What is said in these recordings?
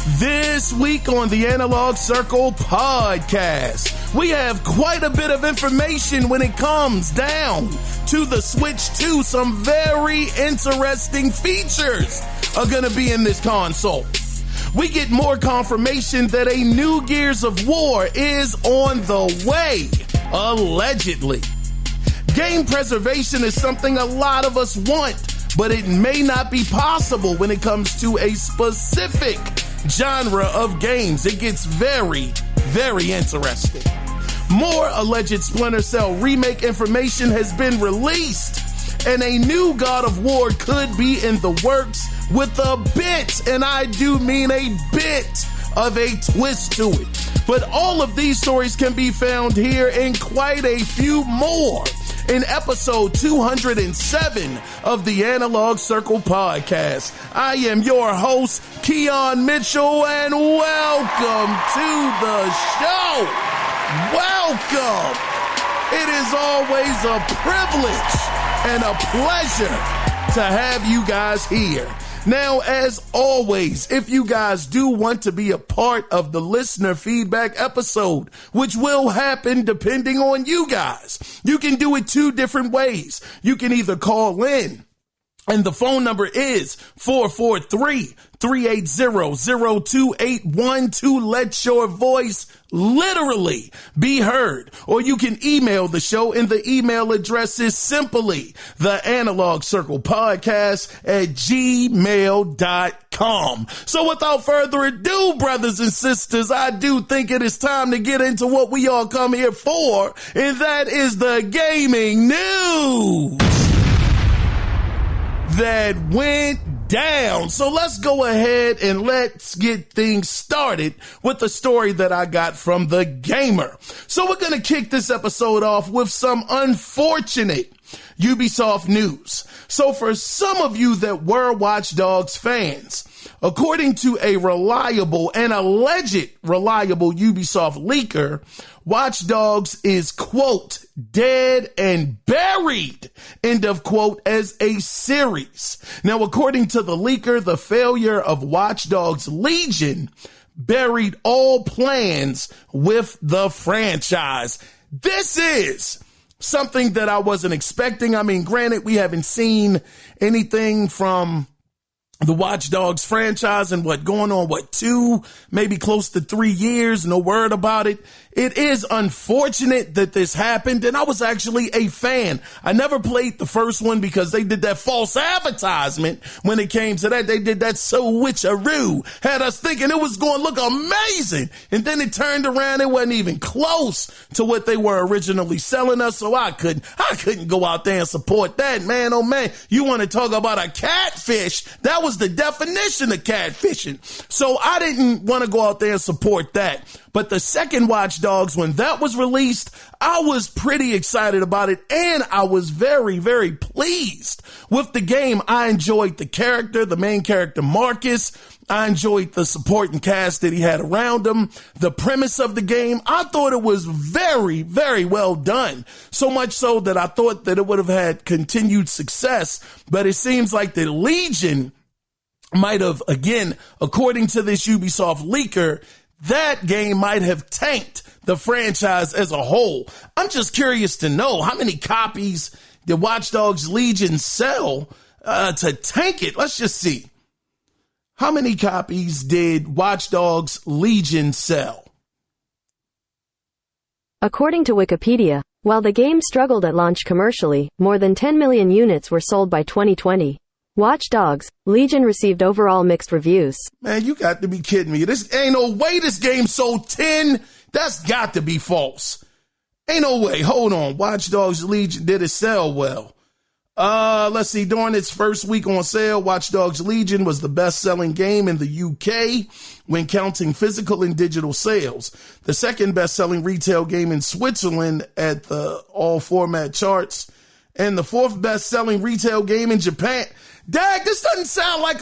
This week on the Analog Circle podcast, we have quite a bit of information when it comes down to the Switch 2. Some very interesting features are going to be in this console. We get more confirmation that a new Gears of War is on the way, allegedly. Game preservation is something a lot of us want, but it may not be possible when it comes to a specific genre of games. It gets very, very interesting. More alleged Splinter Cell Remake information has been released, and a new God of War could be in the works with a bit, and I do mean a bit, of a twist to it. But all of these stories can be found here and quite a few more in episode 207 of the Analog Circle podcast. I am your host, Kiaun Mitchell, and welcome to the show. Welcome. It is always a privilege and a pleasure to have you guys here. Now, as always, if you guys do want to be a part of the listener feedback episode, which will happen depending on you guys, you can do it two different ways. You can either call in, and the phone number is 443-380-0281 to let your voice literally be heard. Or you can email the show, and the email address is simply theanalogcirclepodcast@gmail.com. So without further ado, brothers and sisters, I do think it is time to get into what we all come here for, and that is the gaming news that went down. So let's go ahead and let's get things started with the story that I got from The Gamer. So we're going to kick this episode off with some unfortunate Ubisoft news. So for some of you that were Watch Dogs fans, according to a reliable and alleged reliable Ubisoft leaker, Watch Dogs is, quote, dead and buried, end of quote, as a series. Now, according to the leaker, the failure of Watch Dogs Legion buried all plans with the franchise. This is something that I wasn't expecting. I mean, granted, we haven't seen anything from the Watch Dogs franchise and going on 2, maybe close to 3 years, no word about it. It is unfortunate that this happened, and I was actually a fan. I never played the first one because they did that false advertisement when it came to that. They did that switcheroo, had us thinking it was going to look amazing, and then it turned around. It wasn't even close to what they were originally selling us, so I couldn't go out there and support that. Man, oh man, you want to talk about a catfish? That was the definition of catfishing. So I didn't want to go out there and support that. But the second Watch Dogs, when that was released, I was pretty excited about it, and I was very, very pleased with the game. I enjoyed the character, the main character, Marcus. I enjoyed the supporting cast that he had around him. The premise of the game, I thought it was very, very well done. So much so that I thought that it would have had continued success. But it seems like the Legion might have, again, according to this Ubisoft leaker, that game might have tanked the franchise as a whole. I'm just curious to know how many copies did Watch Dogs Legion sell to tank it. Let's just see. How many copies did Watch Dogs Legion sell? According to Wikipedia, while the game struggled at launch commercially, more than 10 million units were sold by 2020. Watch Dogs Legion received overall mixed reviews. Man, you got to be kidding me. This ain't no way this game sold 10. That's got to be false. Ain't no way. Hold on. Watch Dogs Legion, did it sell well? Let's see. During its first week on sale, Watch Dogs Legion was the best-selling game in the UK when counting physical and digital sales. The second best-selling retail game in Switzerland at the all-format charts, and the fourth best-selling retail game in Japan. Dag, this doesn't sound like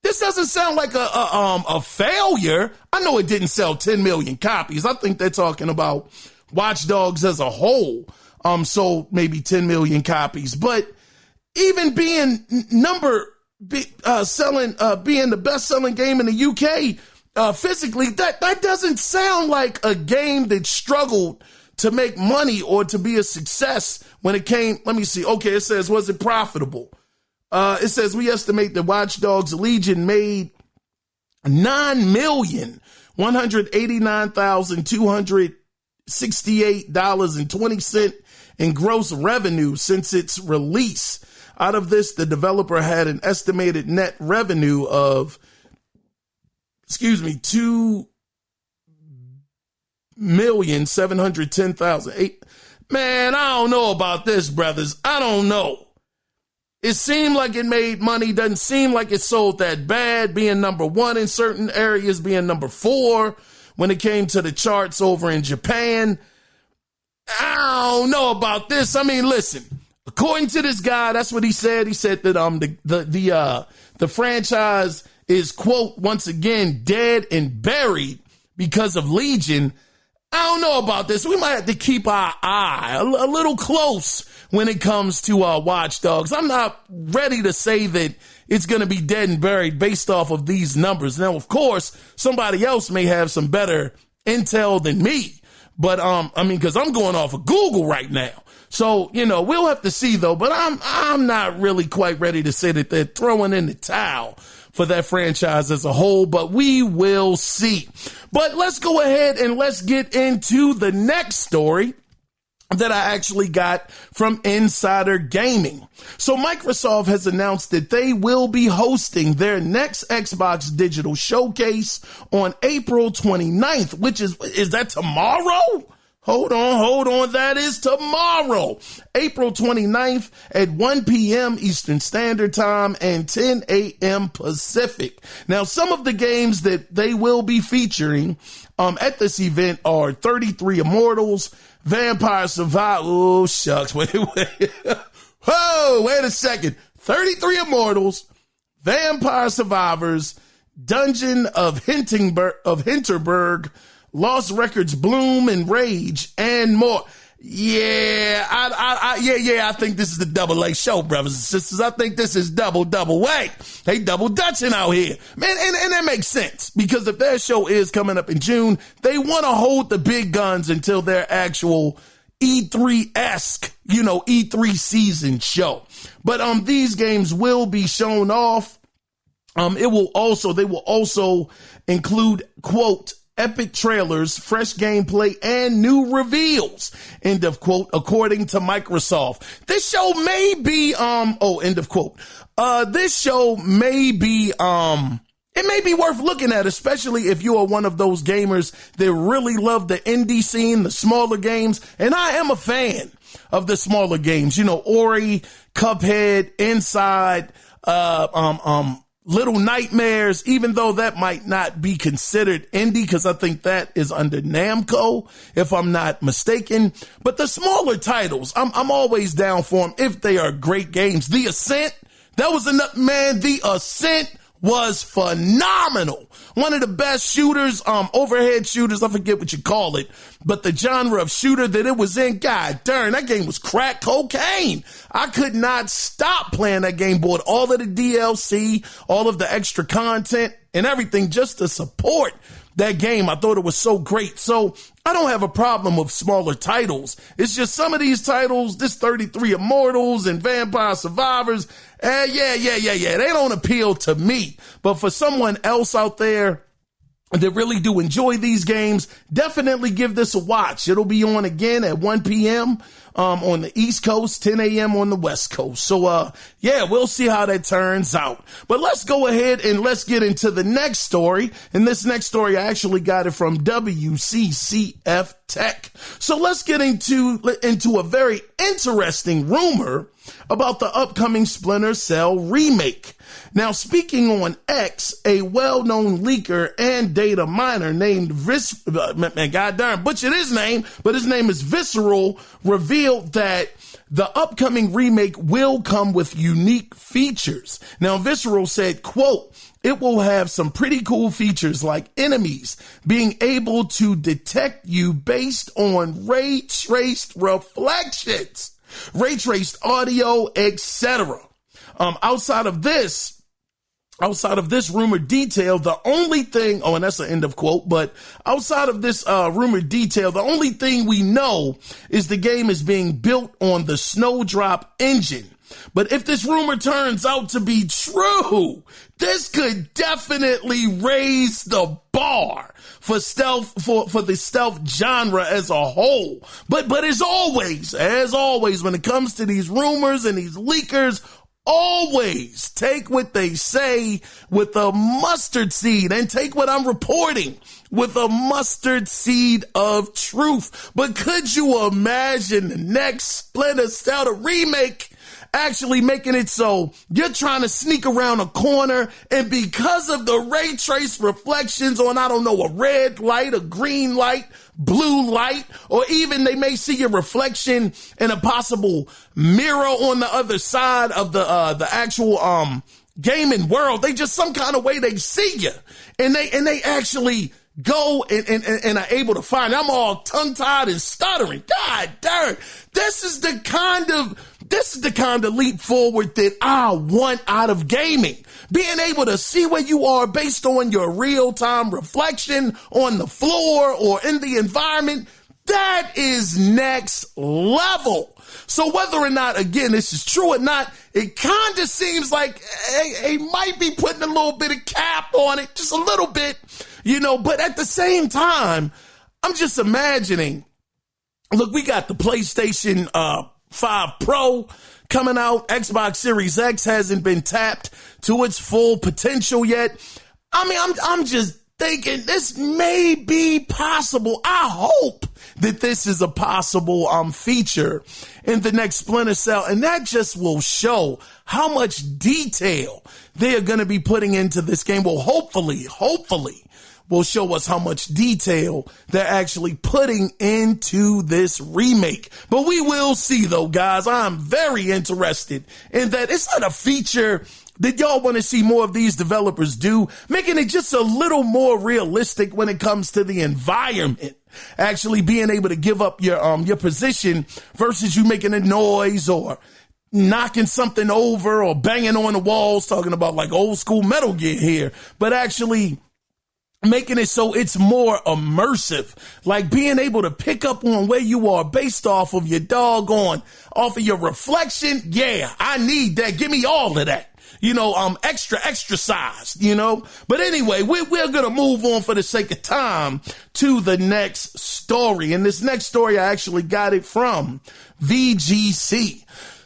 this doesn't sound like a failure. I know it didn't sell 10 million copies. I think they're talking about Watch Dogs as a whole. Sold maybe 10 million copies, but even being number being the best-selling game in the UK physically, that doesn't sound like a game that struggled to make money or to be a success when it came. Let me see. Okay, it says, was it profitable? It says, we estimate that Watch Dogs Legion made $9,189,268.20 in gross revenue since its release. Out of this, the developer had an estimated net revenue of, $2,710,000. Man, I don't know about this, brothers. I don't know. It seemed like it made money. Doesn't seem like it sold that bad, being number one in certain areas, being number 4 when it came to the charts over in Japan. I don't know about this. I mean, listen, according to this guy, that's what he said. He said that the franchise is, quote, once again, dead and buried because of Legion. I don't know about this. We might have to keep our eye a little close when it comes to Watch Dogs. I'm not ready to say that it's going to be dead and buried based off of these numbers. Now, of course, somebody else may have some better intel than me. But, because I'm going off of Google right now. So, we'll have to see, though. But I'm not really quite ready to say that they're throwing in the towel for that franchise as a whole, but we will see. But let's go ahead and let's get into the next story that I actually got from Insider Gaming. So Microsoft has announced that they will be hosting their next Xbox Digital Showcase on April 29th, which is that tomorrow? Hold on. That is tomorrow, April 29th at 1 p.m. Eastern Standard Time and 10 a.m. Pacific. Now, some of the games that they will be featuring at this event are 33 Immortals, Vampire Survivor. Oh, shucks. Wait. Whoa, wait a second. 33 Immortals, Vampire Survivors, Dungeon of Hinterberg, Lost Records, Bloom and Rage, and more. Yeah, I think this is the double A show, brothers and sisters. I think this is double way. They double dutching out here, man, and that makes sense because if their show is coming up in June, they want to hold the big guns until their actual E3-esque, E3 season show. But these games will be shown off. They will also include, quote, epic trailers, fresh gameplay, and new reveals, end of quote, according to Microsoft. This show may be, end of quote. This show may be, it may be worth looking at, especially if you are one of those gamers that really love the indie scene, the smaller games. And I am a fan of the smaller games, Ori, Cuphead, Inside, Little Nightmares, even though that might not be considered indie because I think that is under Namco, if I'm not mistaken. But the smaller titles, I'm always down for them if they are great games. The Ascent, that was enough, man. The Ascent was phenomenal. One of the best shooters, overhead shooters, I forget what you call it, but the genre of shooter that it was in, god darn, that game was crack cocaine. I could not stop playing that game, bought all of the DLC, all of the extra content and everything just to support that game. I thought it was so great. So I don't have a problem with smaller titles. It's just some of these titles, this 33 Immortals and Vampire Survivors, they don't appeal to me. But for someone else out there that really do enjoy these games, definitely give this a watch. It'll be on again at 1 p.m. On the East Coast, 10 a.m. on the West Coast. So, we'll see how that turns out. But let's go ahead and let's get into the next story. And this next story, I actually got it from WCCF Tech. So let's get into a very interesting rumor about the upcoming Splinter Cell Remake. Now, speaking on X, a well-known leaker and data miner named butchered his name, but his name is Visceral, revealed that the upcoming remake will come with unique features. Now, Visceral said, quote, it will have some pretty cool features like enemies being able to detect you based on ray-traced reflections, ray-traced audio, etc. Outside of this, outside of this rumored detail, the only thing, oh, and that's the end of quote, but outside of this rumored detail, the only thing we know is the game is being built on the Snowdrop engine. But if this rumor turns out to be true, this could definitely raise the bar for stealth, for the stealth genre as a whole. But as always, when it comes to these rumors and these leakers, always take what they say with a mustard seed, and take what I'm reporting with a mustard seed of truth. But could you imagine the next Splinter Cell Remake actually making it so you're trying to sneak around a corner, and because of the ray trace reflections on, I don't know, a red light, a green light, blue light, or even they may see your reflection in a possible mirror on the other side of the actual gaming world, they just some kind of way they see you, and they actually go and are able to find. I'm all tongue-tied and stuttering. God darn, this is the kind of leap forward that I want out of gaming. Being able to see where you are based on your real-time reflection on the floor or in the environment, that is next level. So whether or not, again, this is true or not, it kind of seems like they might be putting a little bit of cap on it, just a little bit, but at the same time, I'm just imagining, look, we got the PlayStation 5 Pro coming out. Xbox Series X hasn't been tapped to its full potential yet. I mean, I'm just thinking this may be possible. I hope that this is a possible possible in the next Splinter Cell, and that just will show how much detail they are going to be putting into this game. Well, hopefully will show us how much detail they're actually putting into this remake. But we will see, though, guys. I'm very interested in that. It's not a feature that y'all want to see more of these developers do, making it just a little more realistic when it comes to the environment. Actually being able to give up your position versus you making a noise or knocking something over or banging on the walls, talking about like old school Metal Gear here, but actually making it so it's more immersive, like being able to pick up on where you are based off of your off of your reflection. Yeah, I need that. Give me all of that. Extra size, But anyway, we're going to move on for the sake of time to the next story. And this next story, I actually got it from VGC.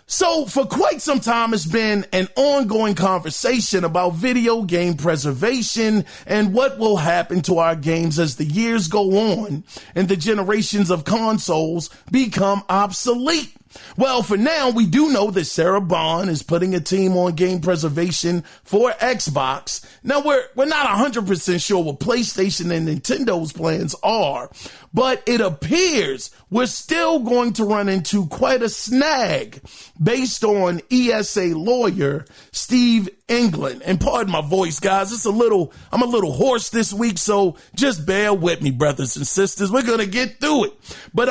So for quite some time, it's been an ongoing conversation about video game preservation and what will happen to our games as the years go on and the generations of consoles become obsolete. Well, for now, we do know that Sarah Bond is putting a team on game preservation for Xbox. Now, we're not 100% sure what PlayStation and Nintendo's plans are, but it appears we're still going to run into quite a snag based on ESA lawyer Steve England. And pardon my voice, guys. I'm a little hoarse this week, so just bear with me, brothers and sisters. We're going to get through it. But,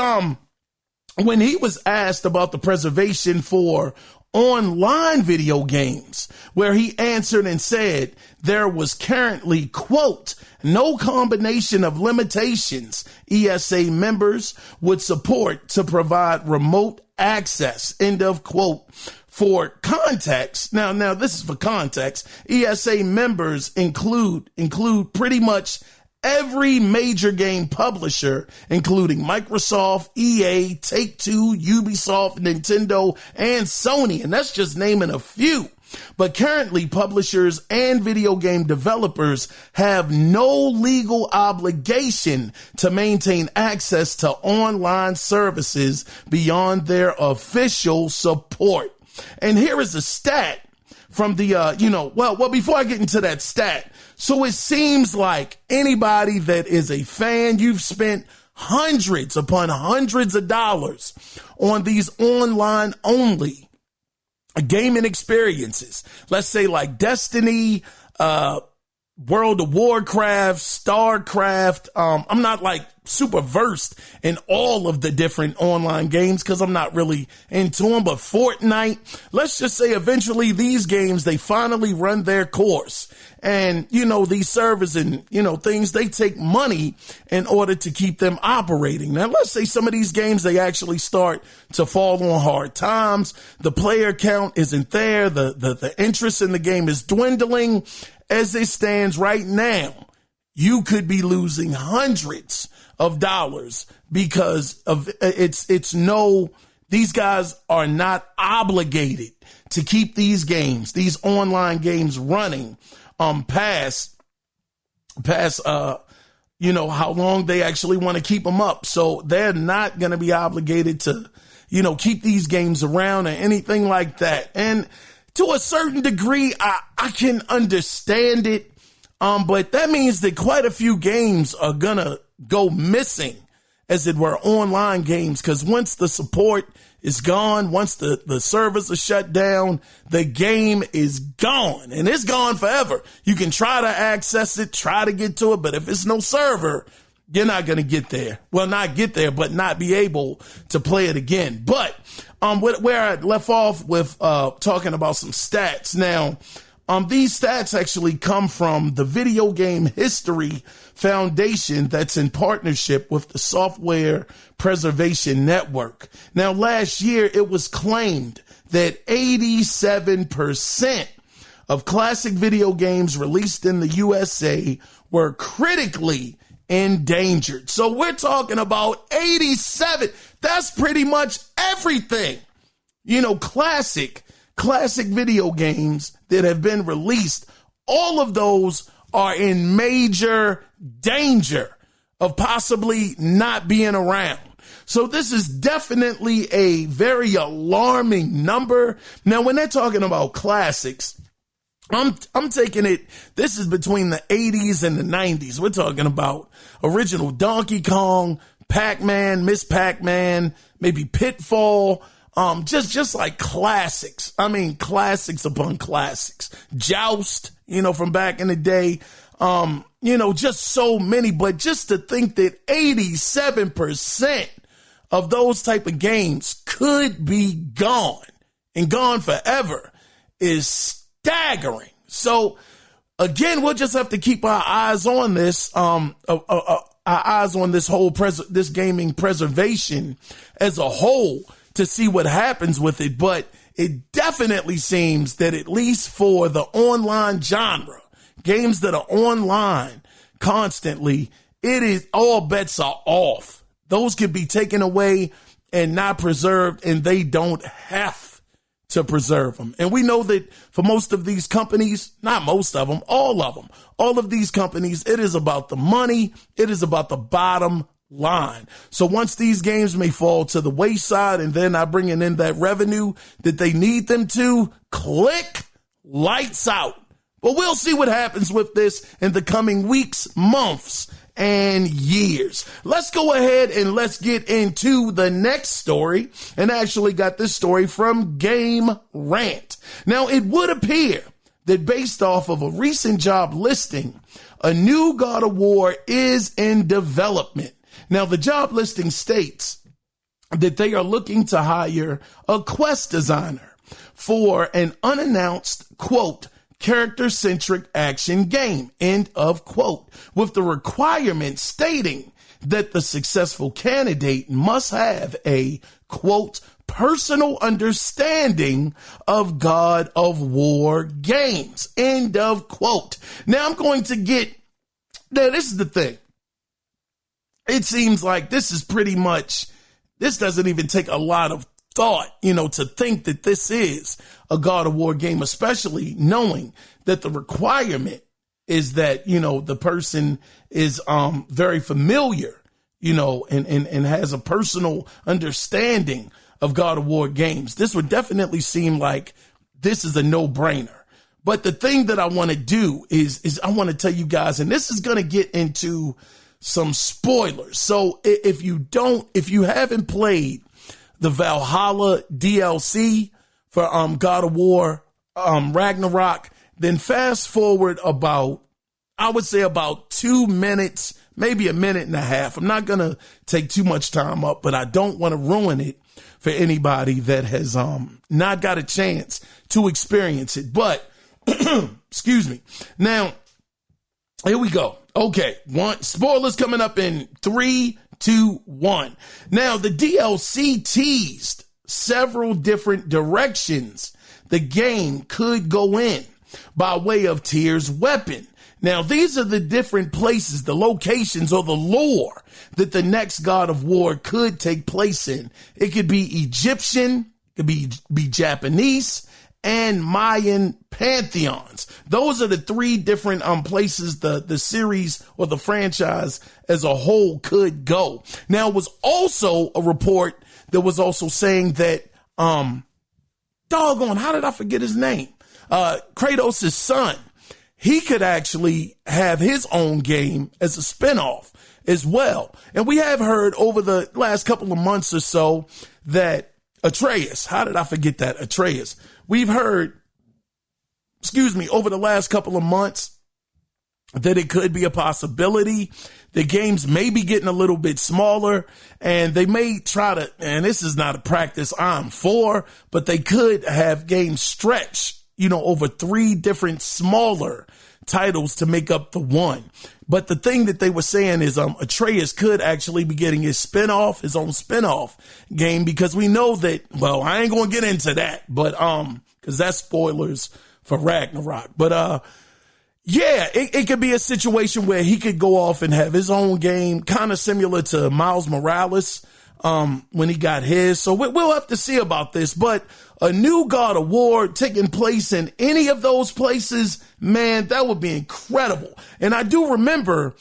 when he was asked about the preservation for online video games, where he answered and said there was currently, quote, no combination of limitations ESA members would support to provide remote access, end of quote. For context, now this is for context, ESA members include pretty much every major game publisher, including Microsoft, EA, Take-Two, Ubisoft, Nintendo, and Sony. And that's just naming a few. But currently, publishers and video game developers have no legal obligation to maintain access to online services beyond their official support. And here is a stat from the, before I get into that stat, so it seems like anybody that is a fan, you've spent hundreds upon hundreds of dollars on these online only gaming experiences. Let's say like Destiny, World of Warcraft, StarCraft. I'm not like super versed in all of the different online games because I'm not really into them, but Fortnite, let's just say eventually these games, they finally run their course. And, these servers and, things, they take money in order to keep them operating. Now, let's say some of these games, they actually start to fall on hard times. The player count isn't there. The interest in the game is dwindling. As it stands right now, you could be losing hundreds of dollars because of these guys are not obligated to keep these online games running past how long they actually want to keep them up. So they're not going to be obligated to, keep these games around or anything like that. And to a certain degree, I can understand it. But that means that quite a few games are going to go missing, as it were, online games. Because once the support is gone, once the servers are shut down, the game is gone. And it's gone forever. You can try to access it, try to get to it. But if it's no server, you're not going to get there. Well, not get there, but not be able to play it again. But where I left off with talking about some stats. Now, these stats actually come from the Video Game History Foundation that's in partnership with the Software Preservation Network. Now, last year, it was claimed that 87% of classic video games released in the USA were critically endangered. So we're talking about 87. That's pretty much everything. Classic video games that have been released. All of those are in major danger of possibly not being around. So this is definitely a very alarming number. Now, when they're talking about classics, I'm taking it, this is between the 80s and the 90s. We're talking about original Donkey Kong, Pac-Man, Miss Pac-Man, maybe Pitfall, just like classics. I mean, classics upon classics. Joust, from back in the day, just so many. But just to think that 87% of those type of games could be gone and gone forever is staggering. So again, we'll just have to keep our eyes on this, our eyes on this whole this gaming preservation as a whole to see what happens with it. But it definitely seems that at least for the online genre, games that are online constantly, it is all bets are off. Those can be taken away and not preserved, and they don't have to preserve them. And we know that for most of these companies, not most of them, all of these companies, it is about the money. It is about the bottom line. So once these games may fall to the wayside and they're not bringing in that revenue that they need them to, click, lights out. But we'll see what happens with this in the coming weeks, months, and years. Let's go ahead and let's get into the next story. And I actually got this story from Game Rant. Now, it would appear that based off of a recent job listing, a new God of War is in development. Now, the job listing states that they are looking to hire a quest designer for an unannounced, quote, character-centric action game, end of quote, with the requirement stating that the successful candidate must have a, quote, personal understanding of God of War games, end of quote. Now I'm going to get, now this is the thing. It seems like this is pretty much, this doesn't even take a lot of thought, to think that this is a God of War game, especially knowing that the requirement is that, the person is very familiar, and has a personal understanding of God of War games. This would definitely seem like this is a no-brainer. But the thing that I want to do is I want to tell you guys, and this is going to get into some spoilers. So if you haven't played the Valhalla DLC for God of War Ragnarok, then fast forward about I would say about 2 minutes, maybe a minute and a half. I'm not going to take too much time up, but I don't want to ruin it for anybody that has not got a chance to experience it. But, excuse me. Now, here we go. Okay, spoilers coming up in 3, 2, 1. Now, the DLC teased several different directions the game could go in by way of Tyr's weapon. Now, these are the different places, the locations or the lore that the next God of War could take place in. It could be Egyptian, it could be Japanese, and Mayan pantheons. Those are the 3 different places the series or the franchise as a whole could go. Now, it was also a report that was also saying that, doggone, how did I forget his name? Kratos' son. He could actually have his own game as a spinoff as well. And we have heard over the last couple of months or so that Atreus, how did I forget that? Atreus. We've heard, over the last couple of months that it could be a possibility. The games may be getting a little bit smaller and they may try to, and this is not a practice I'm for, but they could have games stretch, over 3 different smaller titles to make up the one. But the thing that they were saying is Atreus could actually be getting his own spinoff game, because we know that, well, I ain't going to get into that, but because that's spoilers for Ragnarok. But yeah, it could be a situation where he could go off and have his own game, kind of similar to Miles Morales when he got his. So we'll have to see about this. But a new God of War taking place in any of those places, man, that would be incredible. And I do remember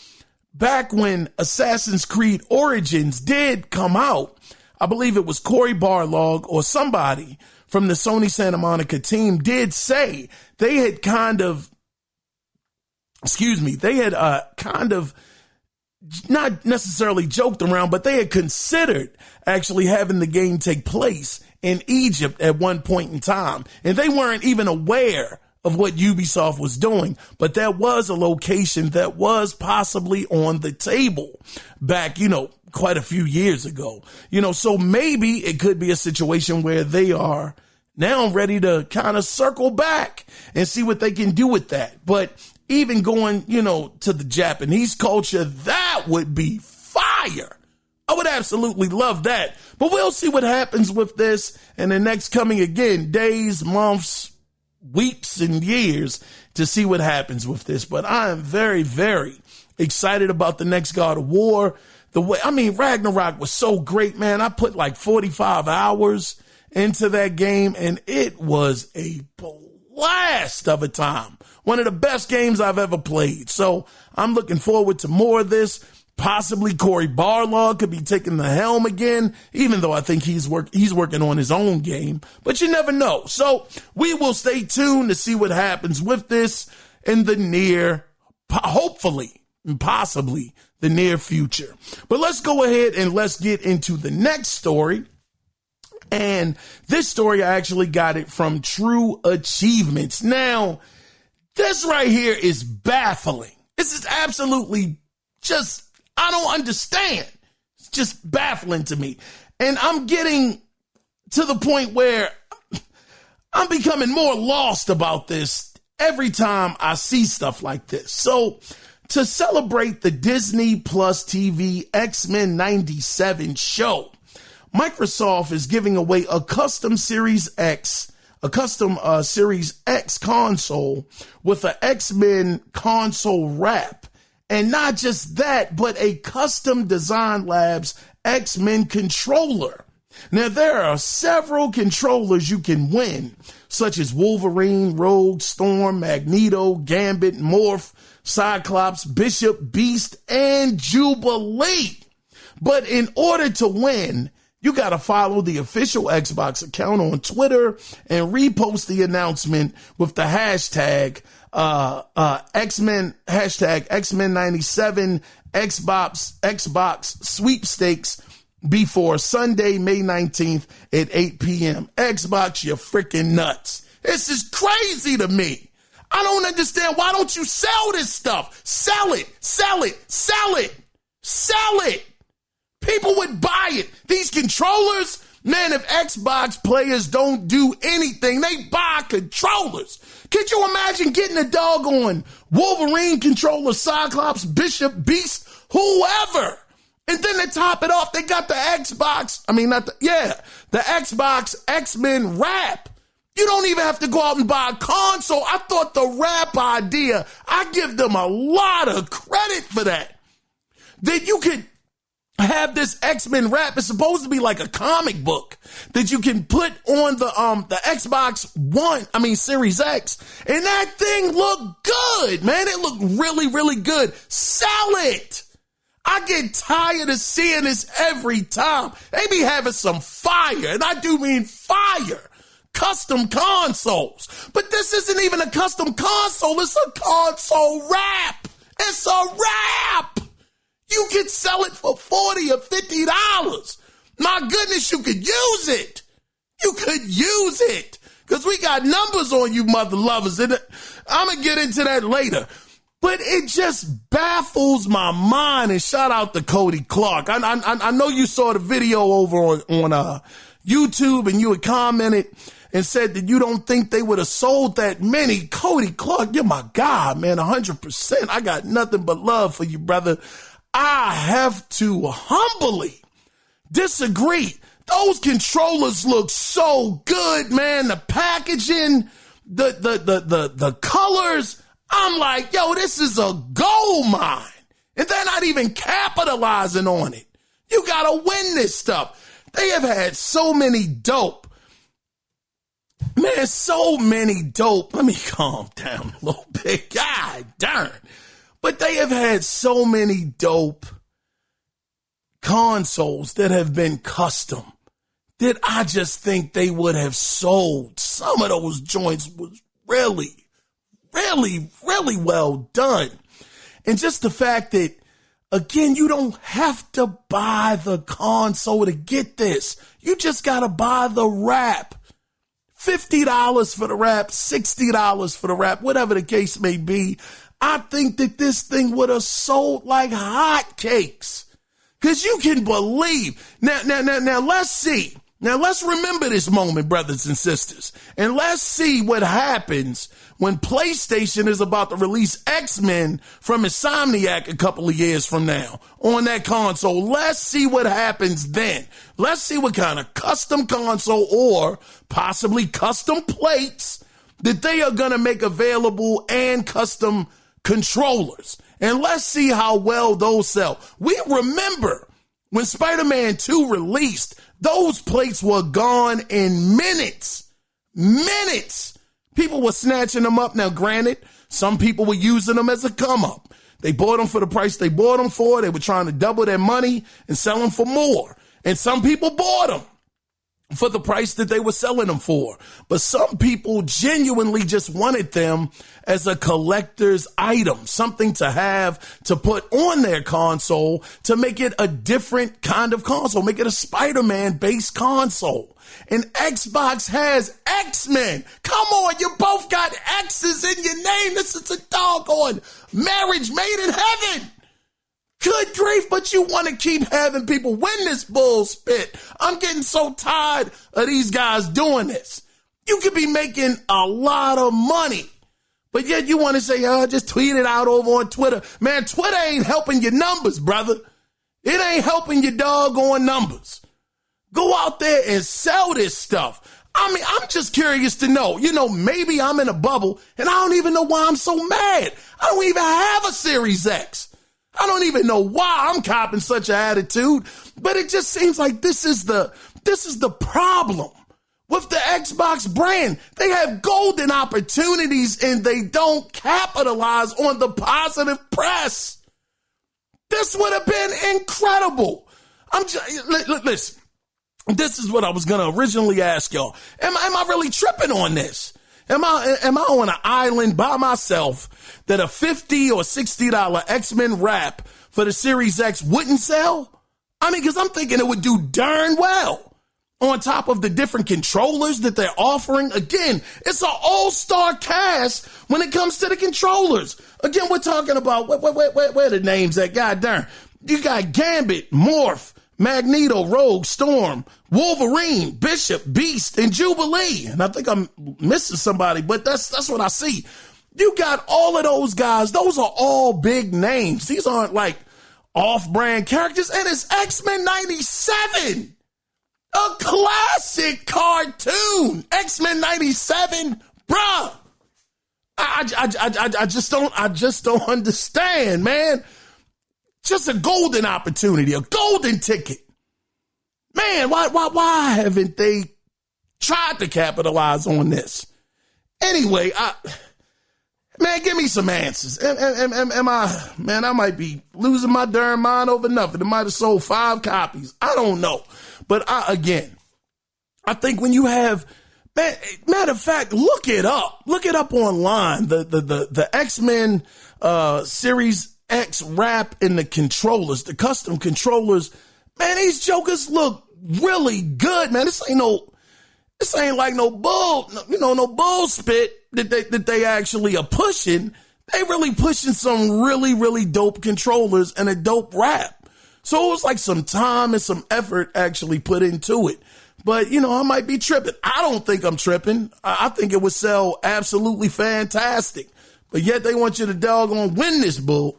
back when Assassin's Creed Origins did come out, I believe it was Cory Barlog or somebody from the Sony Santa Monica team did say they had kind of not necessarily joked around, but they had considered actually having the game take place in Egypt at one point in time. And they weren't even aware of what Ubisoft was doing, but that was a location that was possibly on the table back, quite a few years ago. So maybe it could be a situation where they are now ready to kind of circle back and see what they can do with that. But even going, to the Japanese culture, that would be fire. I would absolutely love that. But we'll see what happens with this in the next coming, again, days, months, weeks, and years to see what happens with this. But I am very, very excited about the next God of War. Ragnarok was so great, man. I put like 45 hours into that game, and it was a blast of a time. One of the best games I've ever played. So I'm looking forward to more of this. Possibly Cory Barlog could be taking the helm again, even though I think he's working on his own game. But you never know. So we will stay tuned to see what happens with this in the near, hopefully, and possibly the near future. But let's go ahead and let's get into the next story. And this story, I actually got it from True Achievements. Now, this right here is baffling. This is absolutely I don't understand. It's just baffling to me. And I'm getting to the point where I'm becoming more lost about this every time I see stuff like this. So to celebrate the Disney Plus TV X-Men 97 show, Microsoft is giving away a custom Series X console with an X-Men console wrap. And not just that, but a custom Design Labs X-Men controller. Now, there are several controllers you can win, such as Wolverine, Rogue, Storm, Magneto, Gambit, Morph, Cyclops, Bishop, Beast, and Jubilee. But in order to win, you got to follow the official Xbox account on Twitter and repost the announcement with the hashtag X-Men, hashtag X-Men97 Xbox sweepstakes before Sunday, May 19th at 8 p.m. Xbox, you're freaking nuts. This is crazy to me. I don't understand. Why don't you sell this stuff? Sell it, sell it, sell it, sell it. People would buy it. These controllers, man, if Xbox players don't do anything, they buy controllers. Could you imagine getting a doggone Wolverine controller, Cyclops, Bishop, Beast, whoever? And then to top it off, they got the Xbox, the Xbox X-Men wrap. You don't even have to go out and buy a console. I thought the wrap idea, I give them a lot of credit for that. That you could have this X-Men wrap. It's supposed to be like a comic book that you can put on the Xbox One, Series X. And that thing looked good, man. It looked really, really good. Sell it. I get tired of seeing this every time. They be having some fire, and I do mean fire, custom consoles. But this isn't even a custom console. It's a console wrap. It's a wrap. You could sell it for $40 or $50. My goodness, you could use it. You could use it. Because we got numbers on you mother lovers. And I'm going to get into that later. But it just baffles my mind. And shout out to Cody Clark. I know you saw the video over on YouTube, and you had commented and said that you don't think they would have sold that many. Cody Clark, you're my guy, man, 100%. I got nothing but love for you, brother. I have to humbly disagree. Those controllers look so good, man. The packaging, the colors. I'm like, yo, this is a gold mine. And they're not even capitalizing on it. You got to win this stuff. They have had so many dope. Man, so many dope. Let me calm down a little bit. God darn. But they have had so many dope consoles that have been custom that I just think they would have sold. Some of those joints was really, really, really well done. And just the fact that, again, you don't have to buy the console to get this. You just got to buy the wrap. $50 for the wrap, $60 for the wrap, whatever the case may be. I think that this thing would have sold like hotcakes. Because you can believe. Now, let's see. Now, let's remember this moment, brothers and sisters. And let's see what happens when PlayStation is about to release X-Men from Insomniac a couple of years from now on that console. Let's see what happens then. Let's see what kind of custom console or possibly custom plates that they are going to make available and custom controllers. And let's see how well those sell. We remember when Spider-Man 2 released, those plates were gone in minutes. Minutes. People were snatching them up. Now, granted, some people were using them as a come up. They bought them for the price they bought them for. They were trying to double their money and sell them for more. And some people bought them for the price that they were selling them for. But some people genuinely just wanted them as a collector's item, something to have to put on their console to make it a different kind of console, make it a Spider-Man based console. And Xbox has X-Men. Come on, you both got X's in your name. This is a doggone marriage made in heaven. Good grief, but you want to keep having people win this bullshit. I'm getting so tired of these guys doing this. You could be making a lot of money, but yet you want to say, just tweet it out over on Twitter. Man, Twitter ain't helping your numbers, brother. It ain't helping your doggone numbers. Go out there and sell this stuff. I mean, I'm just curious to know, maybe I'm in a bubble and I don't even know why I'm so mad. I don't even have a Series X. I don't even know why I'm copping such an attitude, but it just seems like this is the problem with the Xbox brand. They have golden opportunities and they don't capitalize on the positive press. This would have been incredible. Listen, this is what I was going to originally ask y'all. Am I really tripping on this? Am I on an island by myself that a $50 or $60 X-Men wrap for the Series X wouldn't sell? I mean, because I'm thinking it would do darn well. on top of the different controllers that they're offering. Again, it's an all-star cast when it comes to the controllers. Again, we're talking about, where the names at? God darn. You got Gambit, Morph, Magneto, Rogue, Storm, Wolverine, Bishop, Beast, and Jubilee. And I think I'm missing somebody, but that's what I see. You got all of those guys. Those are all big names. These aren't like off-brand characters. And it's X-Men 97. A classic cartoon. X-Men 97. Bruh. I just don't understand, man. Just a golden opportunity, a golden ticket. Man, why haven't they tried to capitalize on this? Anyway, man, give me some answers. I might be losing my darn mind over nothing. It might have sold 5 copies. I don't know. But I think when you have, matter of fact, look it up online. The X-Men Series X wrap in the controllers, the custom controllers, man, these jokers look really good, man. This ain't like no bull spit that they actually are pushing. They really pushing some really, really dope controllers and a dope wrap. So it was like some time and some effort actually put into it. But, I might be tripping. I don't think I'm tripping. I think it would sell absolutely fantastic. But yet they want you to doggone win this bull.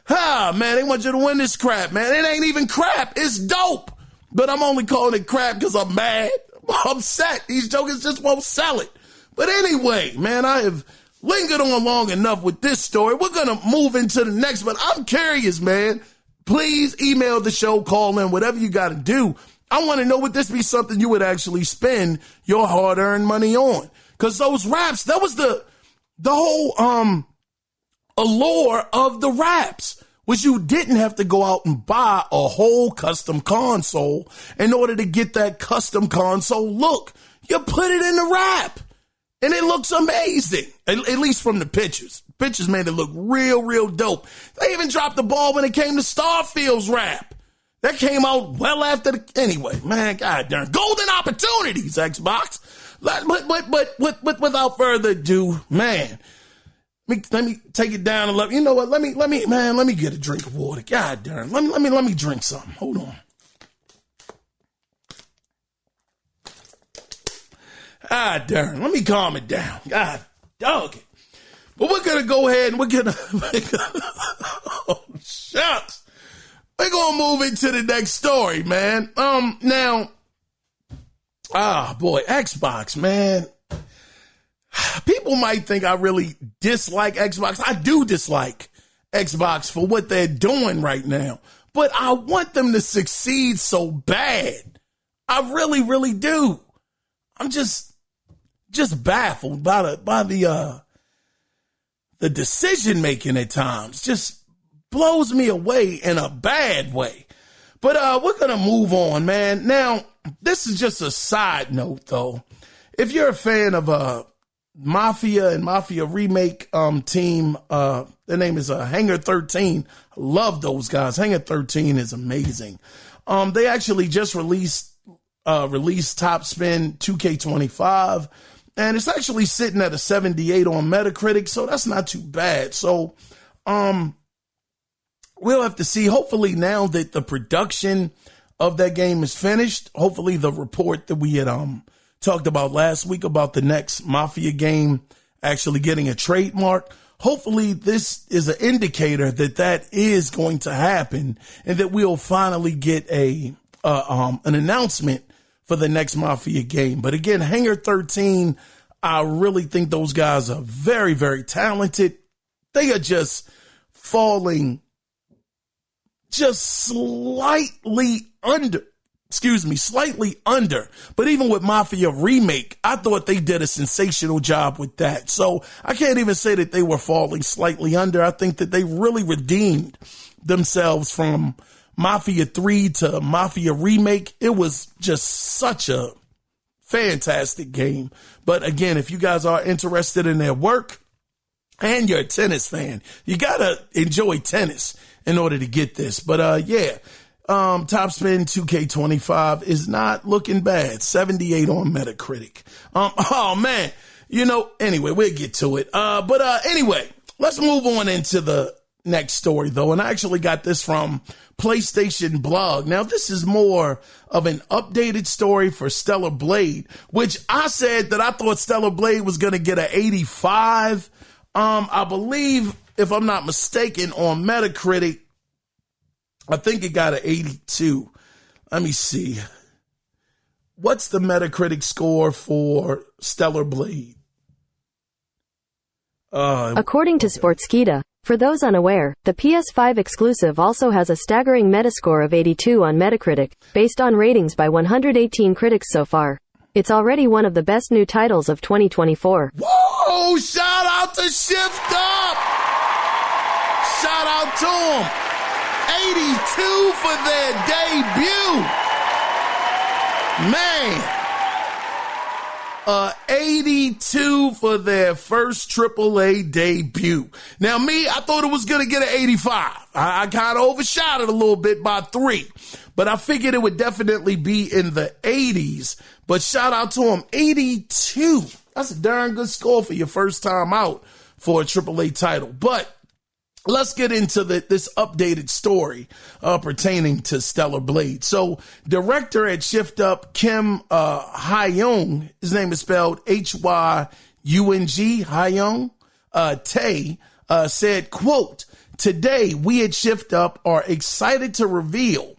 Man, they want you to win this crap, man. It ain't even crap. It's dope. But I'm only calling it crap because I'm mad. I'm upset. These jokers just won't sell it. But anyway, man, I have lingered on long enough with this story. We're going to move into the next, but I'm curious, man. Please email the show, call in, whatever you got to do. I want to know, would this be something you would actually spend your hard-earned money on? Because those raps, that was the whole allure of the raps, was you didn't have to go out and buy a whole custom console in order to get that custom console look. You put it in the rap, and it looks amazing, at least from the pictures. Pictures made it look real, real dope. They even dropped the ball when it came to Starfield's rap. That came out well after anyway, man, god darn. Golden opportunities, Xbox. But without further ado, man, let me take it down and you know what? Let me get a drink of water. God darn. Let me drink something. Hold on. God darn. Let me calm it down. God dog it. But we're gonna go ahead and oh shucks. We're gonna move into the next story, man. Now, Xbox, man. People might think I really dislike Xbox. I do dislike Xbox for what they're doing right now, but I want them to succeed so bad. I really, really do. I'm just baffled by the decision making at times. Just blows me away in a bad way. But we're gonna move on, man. Now, this is just a side note, though. If you're a fan of Mafia and Mafia Remake team, their name is Hangar 13. I love those guys. Hangar 13 is amazing. They actually just released Top Spin 2K25, and it's actually sitting at a 78 on Metacritic, so that's not too bad. So we'll have to see. Hopefully, now that the production of that game is finished, hopefully the report that we had talked about last week about the next Mafia game actually getting a trademark, hopefully this is an indicator that is going to happen and that we'll finally get an announcement for the next Mafia game. But again, Hangar 13, I really think those guys are very, very talented. They are just falling just slightly under. But even with Mafia Remake, I thought they did a sensational job with that. So I can't even say that they were falling slightly under. I think that they really redeemed themselves from Mafia 3 to Mafia Remake. It was just such a fantastic game. But again, if you guys are interested in their work and you're a tennis fan, you got to enjoy tennis in order to get this. But yeah. Top Spin 2K25 is not looking bad. 78 on Metacritic. Oh man, anyway, we'll get to it. But anyway, let's move on into the next story though. And I actually got this from PlayStation Blog. Now this is more of an updated story for Stellar Blade, which I said that I thought Stellar Blade was going to get an 85. I believe, if I'm not mistaken, on Metacritic, I think it got an 82. Let me see. What's the Metacritic score for Stellar Blade? According to Sportskeeda, for those unaware, the PS5 exclusive also has a staggering Metascore of 82 on Metacritic, based on ratings by 118 critics so far. It's already one of the best new titles of 2024. Whoa! Shout out to Shift Up! Shout out to them. 82 for their debut. Man. 82 for their first AAA debut. Now, me, I thought it was going to get an 85. I kind of overshot it a little bit by 3, but I figured it would definitely be in the 80s. But shout out to him, 82. That's a darn good score for your first time out for a AAA title. But let's get into this updated story pertaining to Stellar Blade. So, director at Shift Up, Kim Hyung, his name is spelled Hyung, Hyung, Tae, said, quote, "Today, we at Shift Up are excited to reveal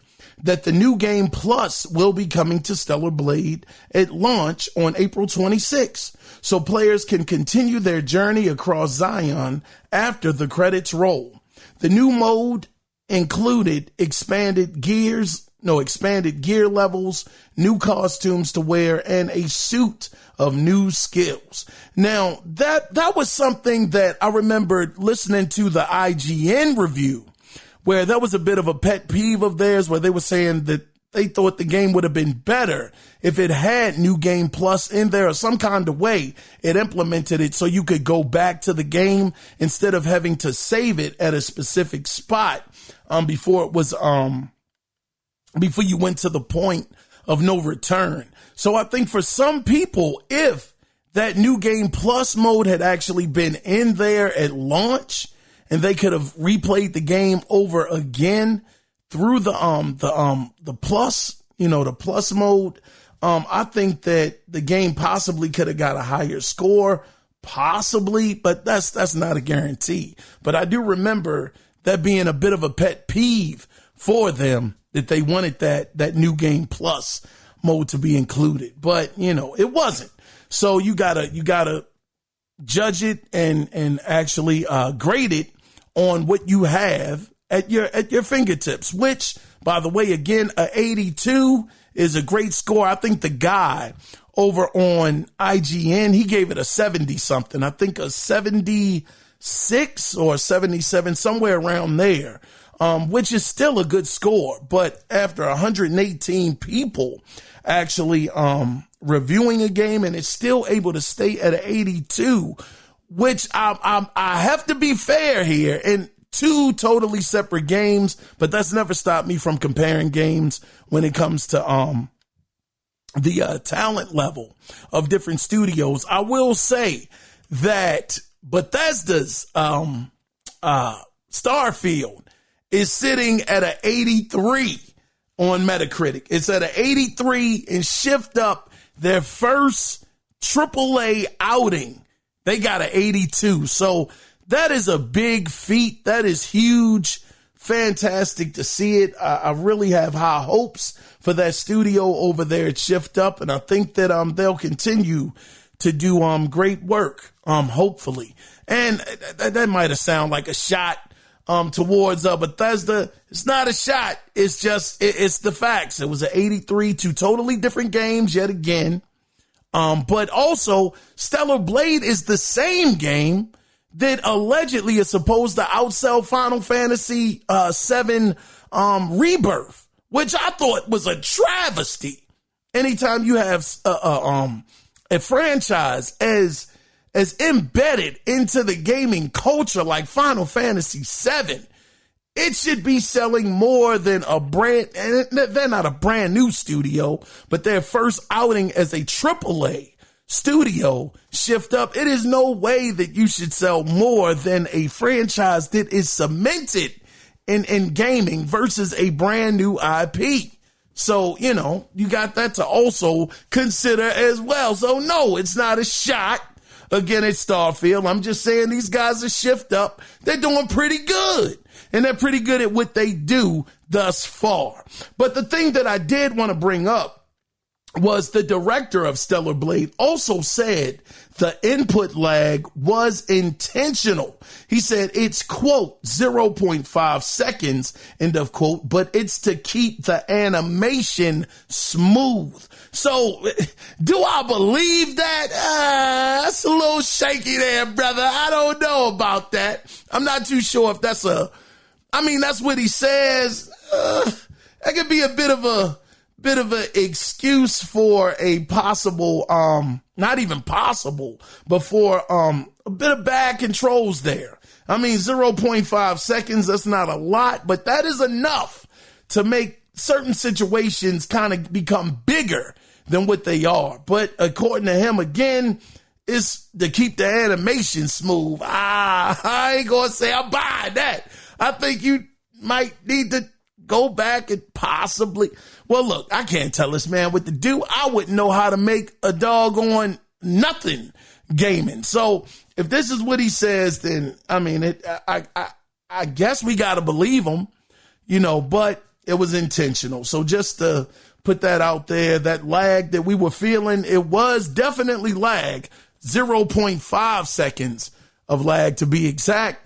that the new game Plus will be coming to Stellar Blade at launch on April 26th, so players can continue their journey across Zion after the credits roll. The new mode included expanded gear levels, new costumes to wear, and a suit of new skills." Now, that was something that I remembered listening to the IGN review, where that was a bit of a pet peeve of theirs, where they were saying that they thought the game would have been better if it had New Game Plus in there or some kind of way it implemented it so you could go back to the game instead of having to save it at a specific spot before you went to the point of no return. So I think for some people, if that New Game Plus mode had actually been in there at launch, and they could have replayed the game over again through the plus, the plus mode, I think that the game possibly could have got a higher score, possibly, but that's not a guarantee. But I do remember that being a bit of a pet peeve for them, that they wanted that New Game Plus mode to be included, but it wasn't. So you gotta judge it and actually grade it on what you have at your fingertips, which, by the way, again, a 82 is a great score. I think the guy over on IGN, he gave it a 70 something. I think a 76 or 77, somewhere around there, which is still a good score. But after 118 people actually reviewing a game, and it's still able to stay at an 82, which I have to be fair here, and two totally separate games, but that's never stopped me from comparing games when it comes to the talent level of different studios. I will say that Bethesda's Starfield is sitting at an 83 on Metacritic. It's at an 83, and Shift Up, their first AAA outing, they got an 82. So that is a big feat. That is huge. Fantastic to see it. I really have high hopes for that studio over there at Shift Up, and I think that they'll continue to do great work, hopefully. And that might have sounded like a shot towards Bethesda. It's not a shot. It's just it's the facts. It was an 83, two totally different games yet again. But also, Stellar Blade is the same game that allegedly is supposed to outsell Final Fantasy VII Rebirth, which I thought was a travesty. Anytime you have a franchise as embedded into the gaming culture like Final Fantasy VII, it should be selling more than and they're not a brand new studio, but their first outing as a AAA studio shift up. It is no way that you should sell more than a franchise that is cemented in gaming versus a brand new IP. So, you got that to also consider as well. So no, it's not a shot against Starfield. I'm just saying these guys are shift up. They're doing pretty good. And they're pretty good at what they do thus far. But the thing that I did want to bring up was the director of Stellar Blade also said the input lag was intentional. He said it's, quote, 0.5 seconds, end of quote, but it's to keep the animation smooth. So do I believe that? That's a little shaky there, brother. I don't know about that. I'm not too sure if that's that's what he says. That could be a bit of an excuse for a possible, not even possible, but for a bit of bad controls there. 0.5 seconds, that's not a lot, but that is enough to make certain situations kind of become bigger than what they are. But according to him, again, it's to keep the animation smooth. I ain't gonna say I'm buying that. I think you might need to go back and possibly, well, look, I can't tell this man what to do. I wouldn't know how to make a doggone nothing gaming. So if this is what he says, then I guess we got to believe him, but it was intentional. So just to put that out there, that lag that we were feeling, it was definitely lag, 0.5 seconds of lag to be exact.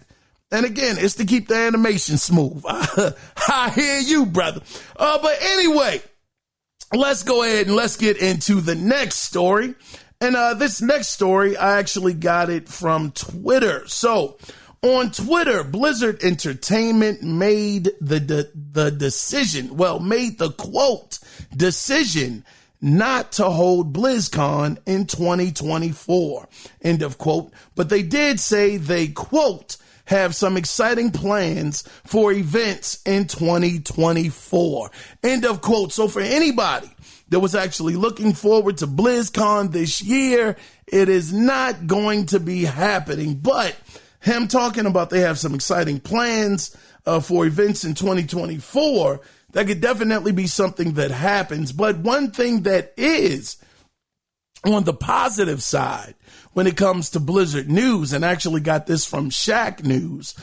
And again, it's to keep the animation smooth. I hear you, brother. But anyway, let's go ahead and let's get into the next story. And this next story, I actually got it from Twitter. So on Twitter, Blizzard Entertainment made the decision, made the quote decision not to hold BlizzCon in 2024, end of quote. But they did say they, quote, have some exciting plans for events in 2024. End of quote. So for anybody that was actually looking forward to BlizzCon this year, it is not going to be happening. But him talking about they have some exciting plans for events in 2024, that could definitely be something that happens. But one thing that is on the positive side when it comes to Blizzard news, and actually got this from Shaq News,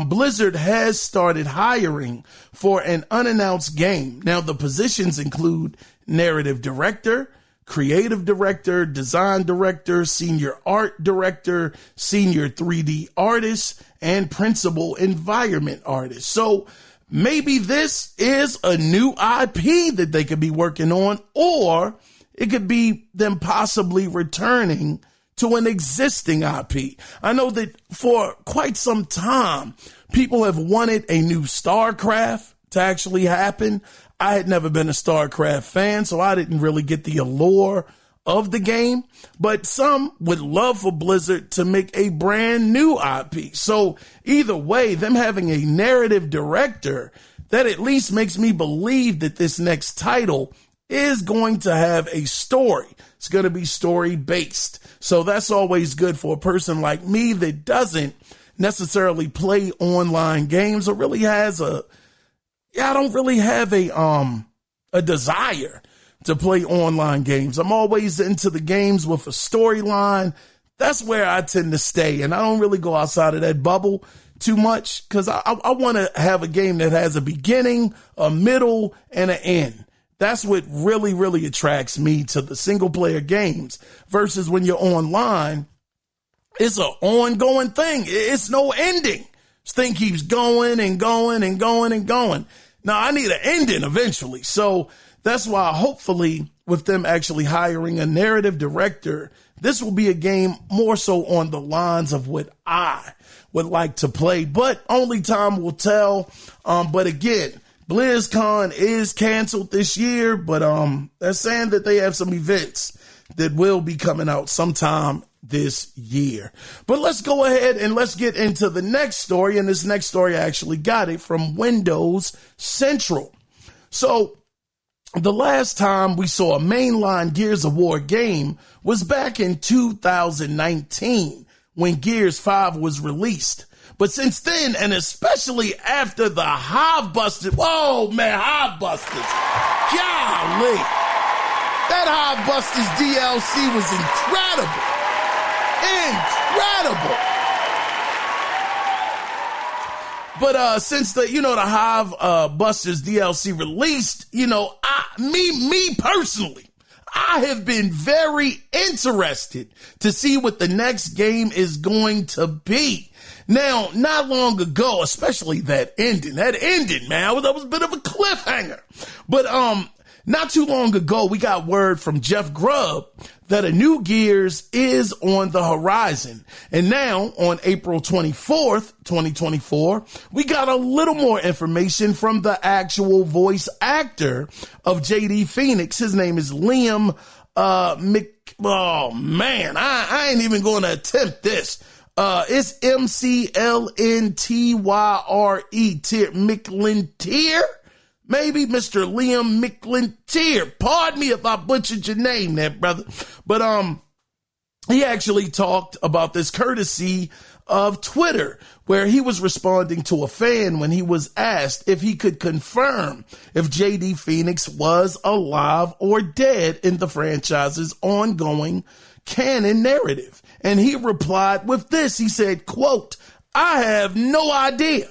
Blizzard has started hiring for an unannounced game. Now, the positions include narrative director, creative director, design director, senior art director, senior 3D artist, and principal environment artist. So maybe this is a new IP that they could be working on, or it could be them possibly returning to an existing IP. I know that for quite some time, people have wanted a new StarCraft to actually happen. I had never been a StarCraft fan, so I didn't really get the allure of the game, but some would love for Blizzard to make a brand new IP. So either way, them having a narrative director, that at least makes me believe that this next title is going to have a story. It's going to be story based. So that's always good for a person like me that doesn't necessarily play online games or really has I don't really have a desire to play online games. I'm always into the games with a storyline. That's where I tend to stay. And I don't really go outside of that bubble too much because I want to have a game that has a beginning, a middle, and an end. That's what really, really attracts me to the single player games versus when you're online, it's an ongoing thing. It's no ending. This thing keeps going and going and going and going. Now I need an ending eventually. So that's why hopefully with them actually hiring a narrative director, this will be a game more so on the lines of what I would like to play, but only time will tell. But again, BlizzCon is canceled this year, but they're saying that they have some events that will be coming out sometime this year. But let's go ahead and let's get into the next story. And this next story, I actually got it from Windows Central. So the last time we saw a mainline Gears of War game was back in 2019 when Gears 5 was released. But since then, and especially after the Hive Busters, whoa, man, Hive Busters, golly, that Hive Busters DLC was incredible. But since the Hive Busters DLC released, me personally, I have been very interested to see what the next game is going to be. Now, not long ago, especially that ending, man, that was a bit of a cliffhanger. But not too long ago, we got word from Jeff Grubb that a new Gears is on the horizon. And now, on April 24th, 2024, we got a little more information from the actual voice actor of JD Phoenix. His name is Liam Oh, man, I ain't even going to attempt this. It's McLintyre, McLintyre, maybe Mr. Liam McLintyre. Pardon me if I butchered your name there, brother. But he actually talked about this courtesy of Twitter, where he was responding to a fan when he was asked if he could confirm if JD Phoenix was alive or dead in the franchise's ongoing canon narrative. And he replied with this. He said, quote, "I have no idea.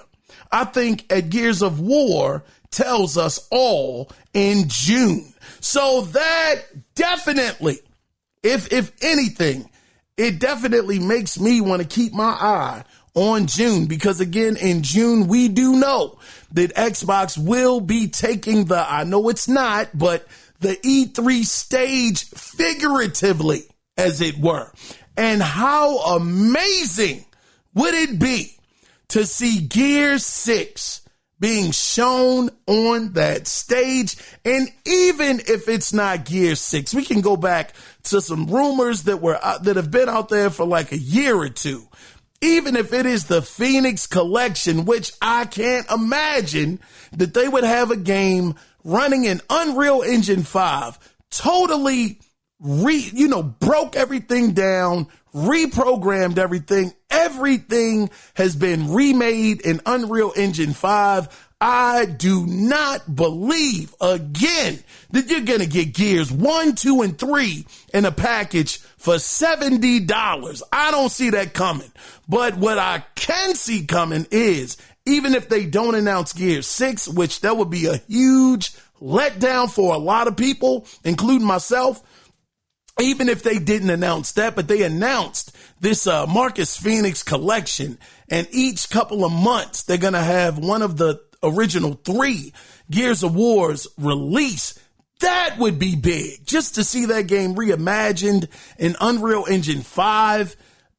I think at Gears of War tells us all in June." So that definitely, if anything, it definitely makes me want to keep my eye on June, because again, in June, we do know that Xbox will be taking I know it's not, but the E3 stage figuratively, as it were. And how amazing would it be to see Gears 6 being shown on that stage? And even if it's not Gears 6, we can go back to some rumors that have been out there for like a year or two. Even if it is the Phoenix Collection, which I can't imagine that they would have a game running in Unreal Engine 5, totally broke everything down, reprogrammed everything. Everything has been remade in Unreal Engine 5. I do not believe, again, that you're going to get Gears 1, 2, and 3 in a package for $70. I don't see that coming. But what I can see coming is, even if they don't announce Gears 6, which that would be a huge letdown for a lot of people, including myself, even if they didn't announce that, but they announced this Marcus Phoenix collection, and each couple of months they're going to have one of the original 3 Gears of War's release. That would be big, just to see that game reimagined in Unreal Engine 5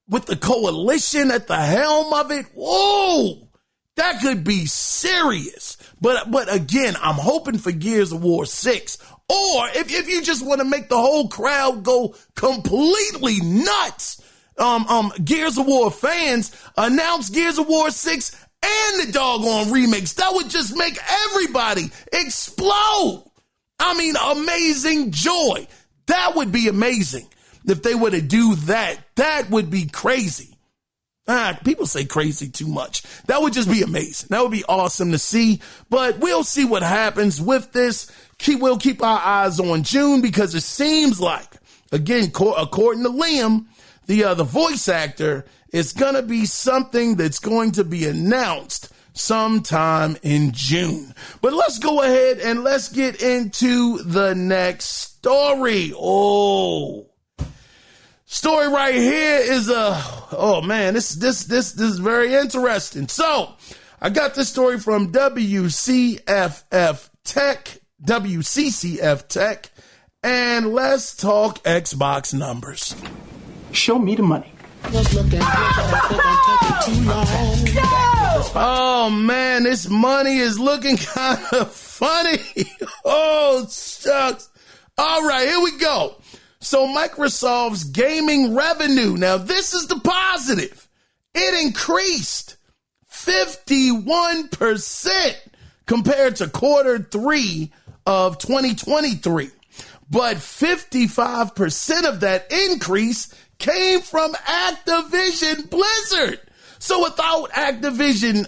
with the Coalition at the helm of it. Whoa, that could be serious. But again, I'm hoping for Gears of War 6. Or if you just want to make the whole crowd go completely nuts, Gears of War fans, announce Gears of War 6 and the doggone remakes. That would just make everybody explode. I mean, amazing joy. That would be amazing if they were to do that. That would be crazy. People say crazy too much. That would just be amazing. That would be awesome to see. But we'll see what happens with this. We'll keep our eyes on June, because it seems like, again, according to Liam, the voice actor, it's going to be something that's going to be announced sometime in June. But let's go ahead and let's get into the next story. Story right here is this is very interesting. So I got this story from WCCF Tech, and let's talk Xbox numbers. Show me the money. Oh man, this money is looking kind of funny. Oh shucks. All right, here we go. So Microsoft's gaming revenue, now this is the positive. It increased 51% compared to quarter 3 of 2023. But 55% of that increase came from Activision Blizzard. So without Activision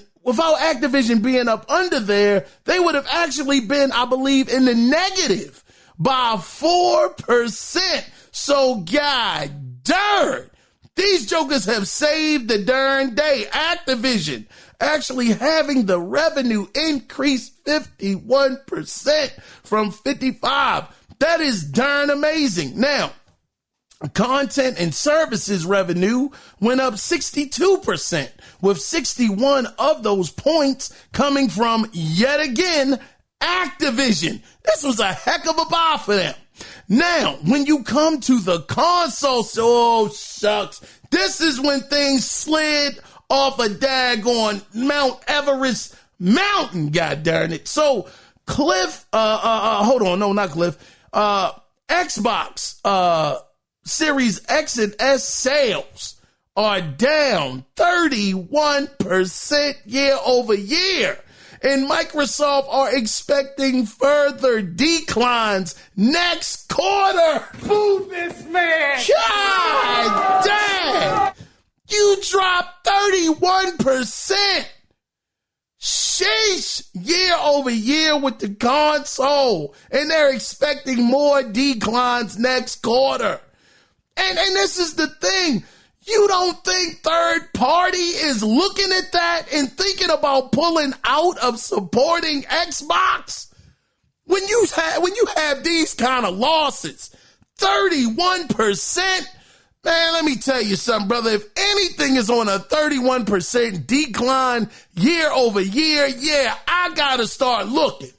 being up under there, they would have actually been, I believe, in the negative by 4%. So god darn, these jokers have saved the darn day. Activision actually having the revenue increase 51% from 55. That is darn amazing. Now, content and services revenue went up 62%, with 61 of those points coming from, yet again, Activision. This was a heck of a buy for them. Now, when you come to the console, oh shucks, this is when things slid off a daggone Mount Everest mountain, god darn it. So Xbox Series X and S sales are down 31% year over year. And Microsoft are expecting further declines next quarter. Boo this man! God damn! You dropped 31%. Sheesh, year over year with the console. And they're expecting more declines next quarter. And this is the thing. You don't think third party is looking at that and thinking about pulling out of supporting Xbox? When you have these kind of losses, 31%, man, let me tell you something, brother. If anything is on a 31% decline year over year, yeah, I got to start looking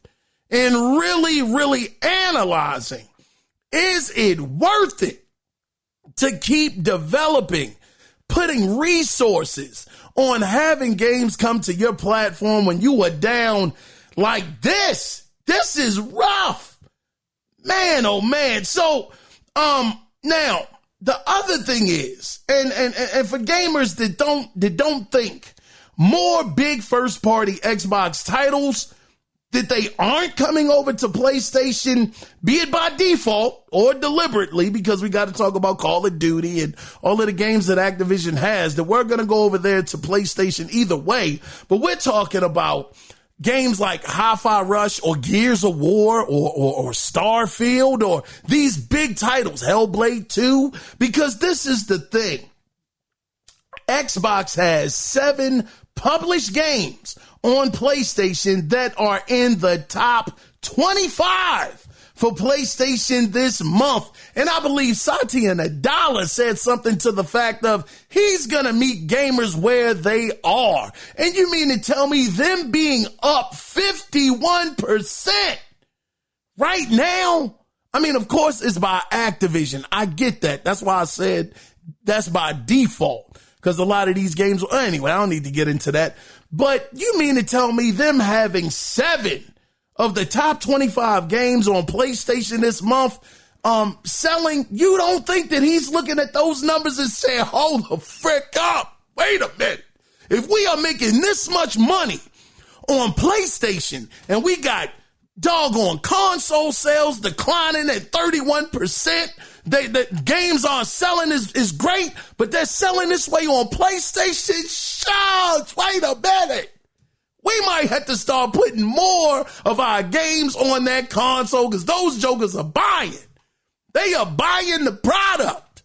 and really, really analyzing. Is it worth it to keep developing, putting resources on having games come to your platform when you are down like this? This is rough, man. Oh man. So, now the other thing is, and for gamers that don't think, more big first party Xbox titles that they aren't coming over to PlayStation, be it by default or deliberately, because we got to talk about Call of Duty and all of the games that Activision has, that we're going to go over there to PlayStation either way. But we're talking about games like Hi-Fi Rush or Gears of War or Starfield or these big titles, Hellblade 2, because this is the thing. Xbox has 7 published games on PlayStation that are in the top 25 for PlayStation this month. And I believe Satya Nadella said something to the fact of he's going to meet gamers where they are. And you mean to tell me them being up 51% right now? I mean, of course, it's by Activision. I get that. That's why I said that's by default, because a lot of these games, anyway, I don't need to get into that. But you mean to tell me them having 7 of the top 25 games on PlayStation this month selling, you don't think that he's looking at those numbers and saying, hold the frick up, wait a minute. If we are making this much money on PlayStation and we got doggone console sales declining at 31%, the games aren't selling is great, but they're selling this way on PlayStation. Shucks, wait a minute. We might have to start putting more of our games on that console because those jokers are buying. They are buying the product.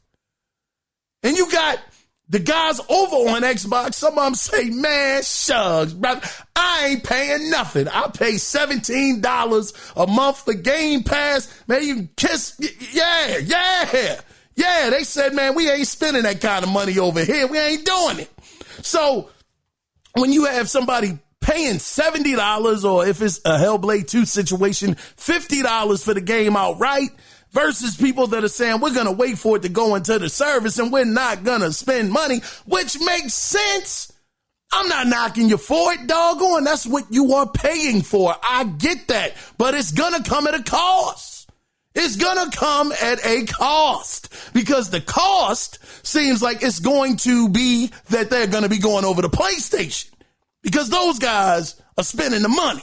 And you got the guys over on Xbox, some of them say, man, shucks, brother, I ain't paying nothing. I pay $17 a month for Game Pass. Man, you can kiss, yeah. They said, man, we ain't spending that kind of money over here. We ain't doing it. So when you have somebody paying $70, or if it's a Hellblade 2 situation, $50 for the game outright, versus people that are saying we're going to wait for it to go into the service and we're not going to spend money, which makes sense. I'm not knocking you for it, doggone. That's what you are paying for. I get that, but it's going to come at a cost. It's going to come at a cost, because the cost seems like it's going to be that they're going to be going over to PlayStation, because those guys are spending the money.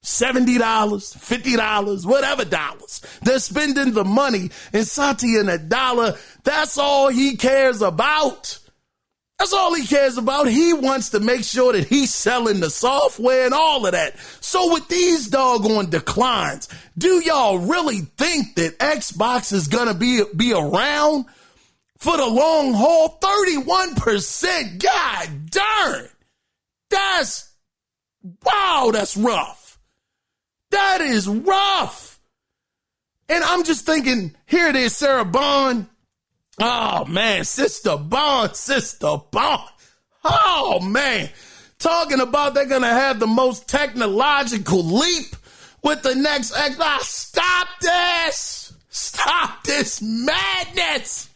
$70, $50, whatever dollars. They're spending the money, and Satya Nadella, that's all he cares about. That's all he cares about. He wants to make sure that he's selling the software and all of that. So with these doggone declines, do y'all really think that Xbox is going to be around for the long haul? 31%. God darn. That's rough. That is rough. And I'm just thinking, here it is, Sarah Bond. Oh, man, Sister Bond. Oh, man. Talking about they're going to have the most technological leap with the next Xbox. Stop this madness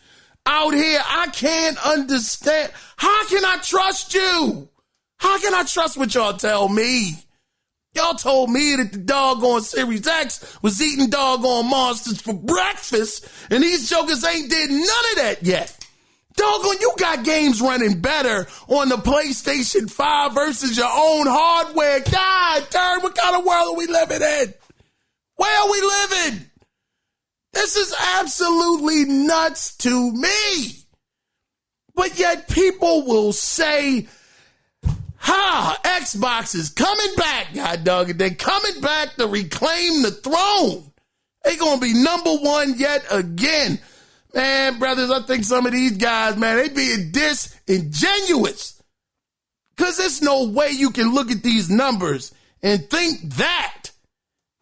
out here. I can't understand. How can I trust you? How can I trust what y'all tell me? Y'all told me that the doggone Series X was eating doggone monsters for breakfast, and these jokers ain't did none of that yet. Doggone, you got games running better on the PlayStation 5 versus your own hardware. God darn, what kind of world are we living in? Where are we living? This is absolutely nuts to me. But yet people will say, Xbox is coming back, God dog. They're coming back to reclaim the throne. They're going to be number one yet again. Man, brothers, I think some of these guys, man, they being disingenuous. Because there's no way you can look at these numbers and think that.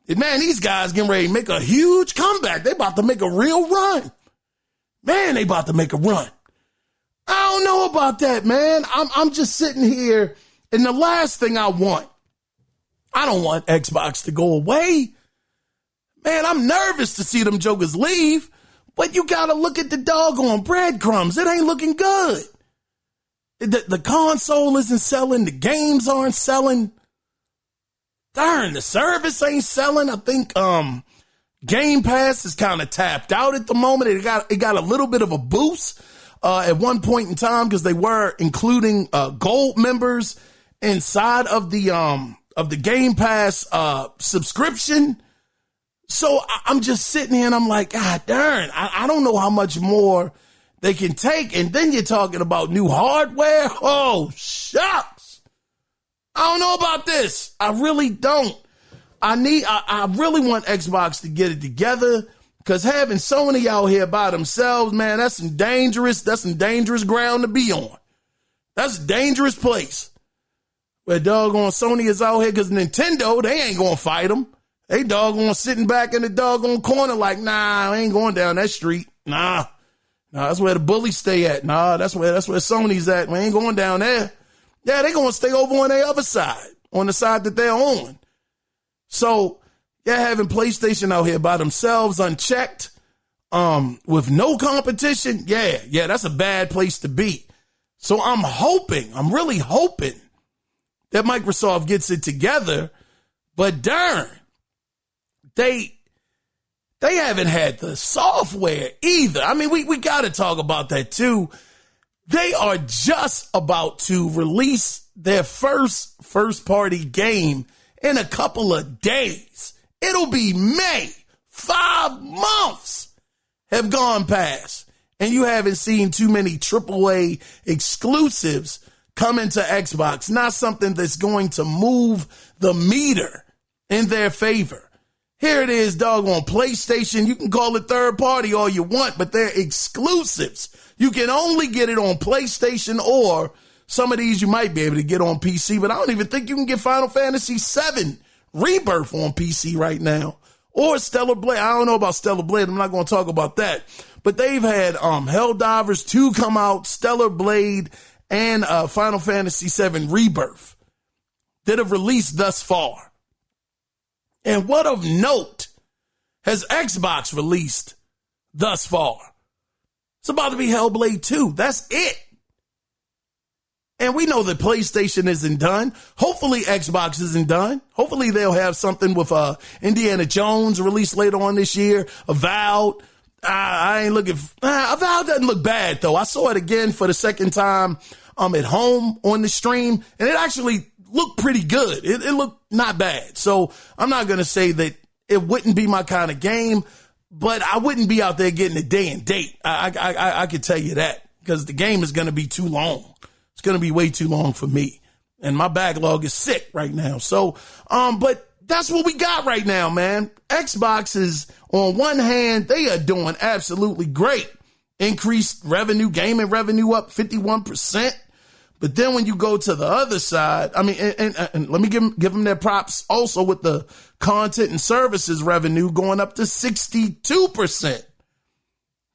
Man, these guys getting ready to make a huge comeback. They about to make a real run. Man, they about to make a run. I don't know about that, man. I'm just sitting here. And the last thing I don't want Xbox to go away. Man, I'm nervous to see them jokers leave, but you got to look at the doggone breadcrumbs. It ain't looking good. The console isn't selling. The games aren't selling. Darn, the service ain't selling. I think Game Pass is kind of tapped out at the moment. It got a little bit of a boost at one point in time because they were including gold members inside of the Game Pass subscription. So I'm just sitting here and I'm like, God darn, I don't know how much more they can take. And then you're talking about new hardware. Oh, shucks. I don't know about this. I really don't. I really want Xbox to get it together, because having Sony out here by themselves, man, that's some dangerous ground to be on. That's a dangerous place. Where doggone Sony is out here, because Nintendo, they ain't going to fight them. They doggone sitting back in the doggone corner like, nah, I ain't going down that street. Nah, that's where the bullies stay at. Nah, that's where Sony's at. We ain't going down there. Yeah, they going to stay over on their other side, on the side that they're on. So, yeah, having PlayStation out here by themselves, unchecked, with no competition, yeah, that's a bad place to be. So I'm really hoping that Microsoft gets it together, but darn, they haven't had the software either. I mean, we got to talk about that too. They are just about to release their first party game in a couple of days. It'll be May. 5 months have gone past, and you haven't seen too many AAA exclusives come into Xbox. Not something that's going to move the meter in their favor. Here it is, doggone PlayStation. You can call it third party all you want, but they're exclusives. You can only get it on PlayStation, or some of these you might be able to get on PC, but I don't even think you can get Final Fantasy VII Rebirth on PC right now. Or Stellar Blade. I don't know about Stellar Blade. I'm not going to talk about that. But they've had Helldivers 2 come out, Stellar Blade, and Final Fantasy VII Rebirth that have released thus far. And what of note has Xbox released thus far? It's about to be Hellblade 2. That's it. And we know that PlayStation isn't done. Hopefully Xbox isn't done. Hopefully they'll have something with Indiana Jones released later on this year. Avowed. I ain't looking. Avowed doesn't look bad though. I saw it again for the second time at home on the stream, and it actually looked pretty good. It looked not bad. So I'm not going to say that it wouldn't be my kind of game, but I wouldn't be out there getting a day and date. I could tell you that, because the game is going to be too long. It's going to be way too long for me. And my backlog is sick right now. So, but that's what we got right now, man. Xbox is, on one hand, they are doing absolutely great. Increased revenue, gaming revenue up 51%. But then when you go to the other side, I mean, and let me give them their props also with the content and services revenue going up to 62%,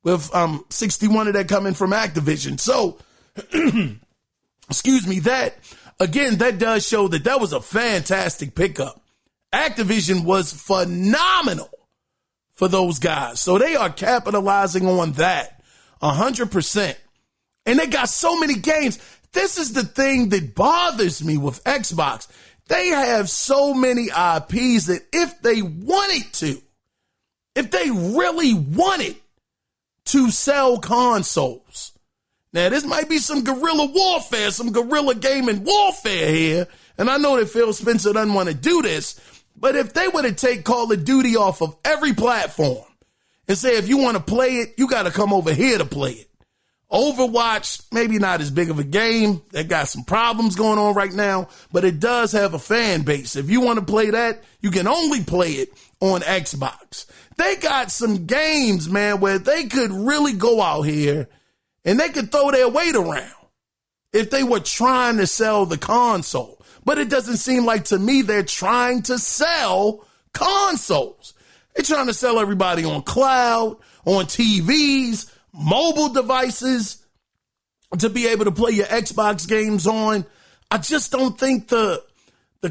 with 61 of that coming from Activision. So, excuse me, that does show that was a fantastic pickup. Activision was phenomenal for those guys. So they are capitalizing on that 100%. And they got so many games. This is the thing that bothers me with Xbox. They have so many IPs that if they really wanted to sell consoles. Now, this might be some guerrilla warfare, some guerrilla gaming warfare here. And I know that Phil Spencer doesn't want to do this. But if they were to take Call of Duty off of every platform and say, if you want to play it, you got to come over here to play it. Overwatch, maybe not as big of a game. They got some problems going on right now, but it does have a fan base. If you want to play that, you can only play it on Xbox. They got some games, man, where they could really go out here and they could throw their weight around if they were trying to sell the console. But it doesn't seem like, to me, they're trying to sell consoles. They're trying to sell everybody on cloud, on TVs, mobile devices to be able to play your Xbox games on. I just don't think the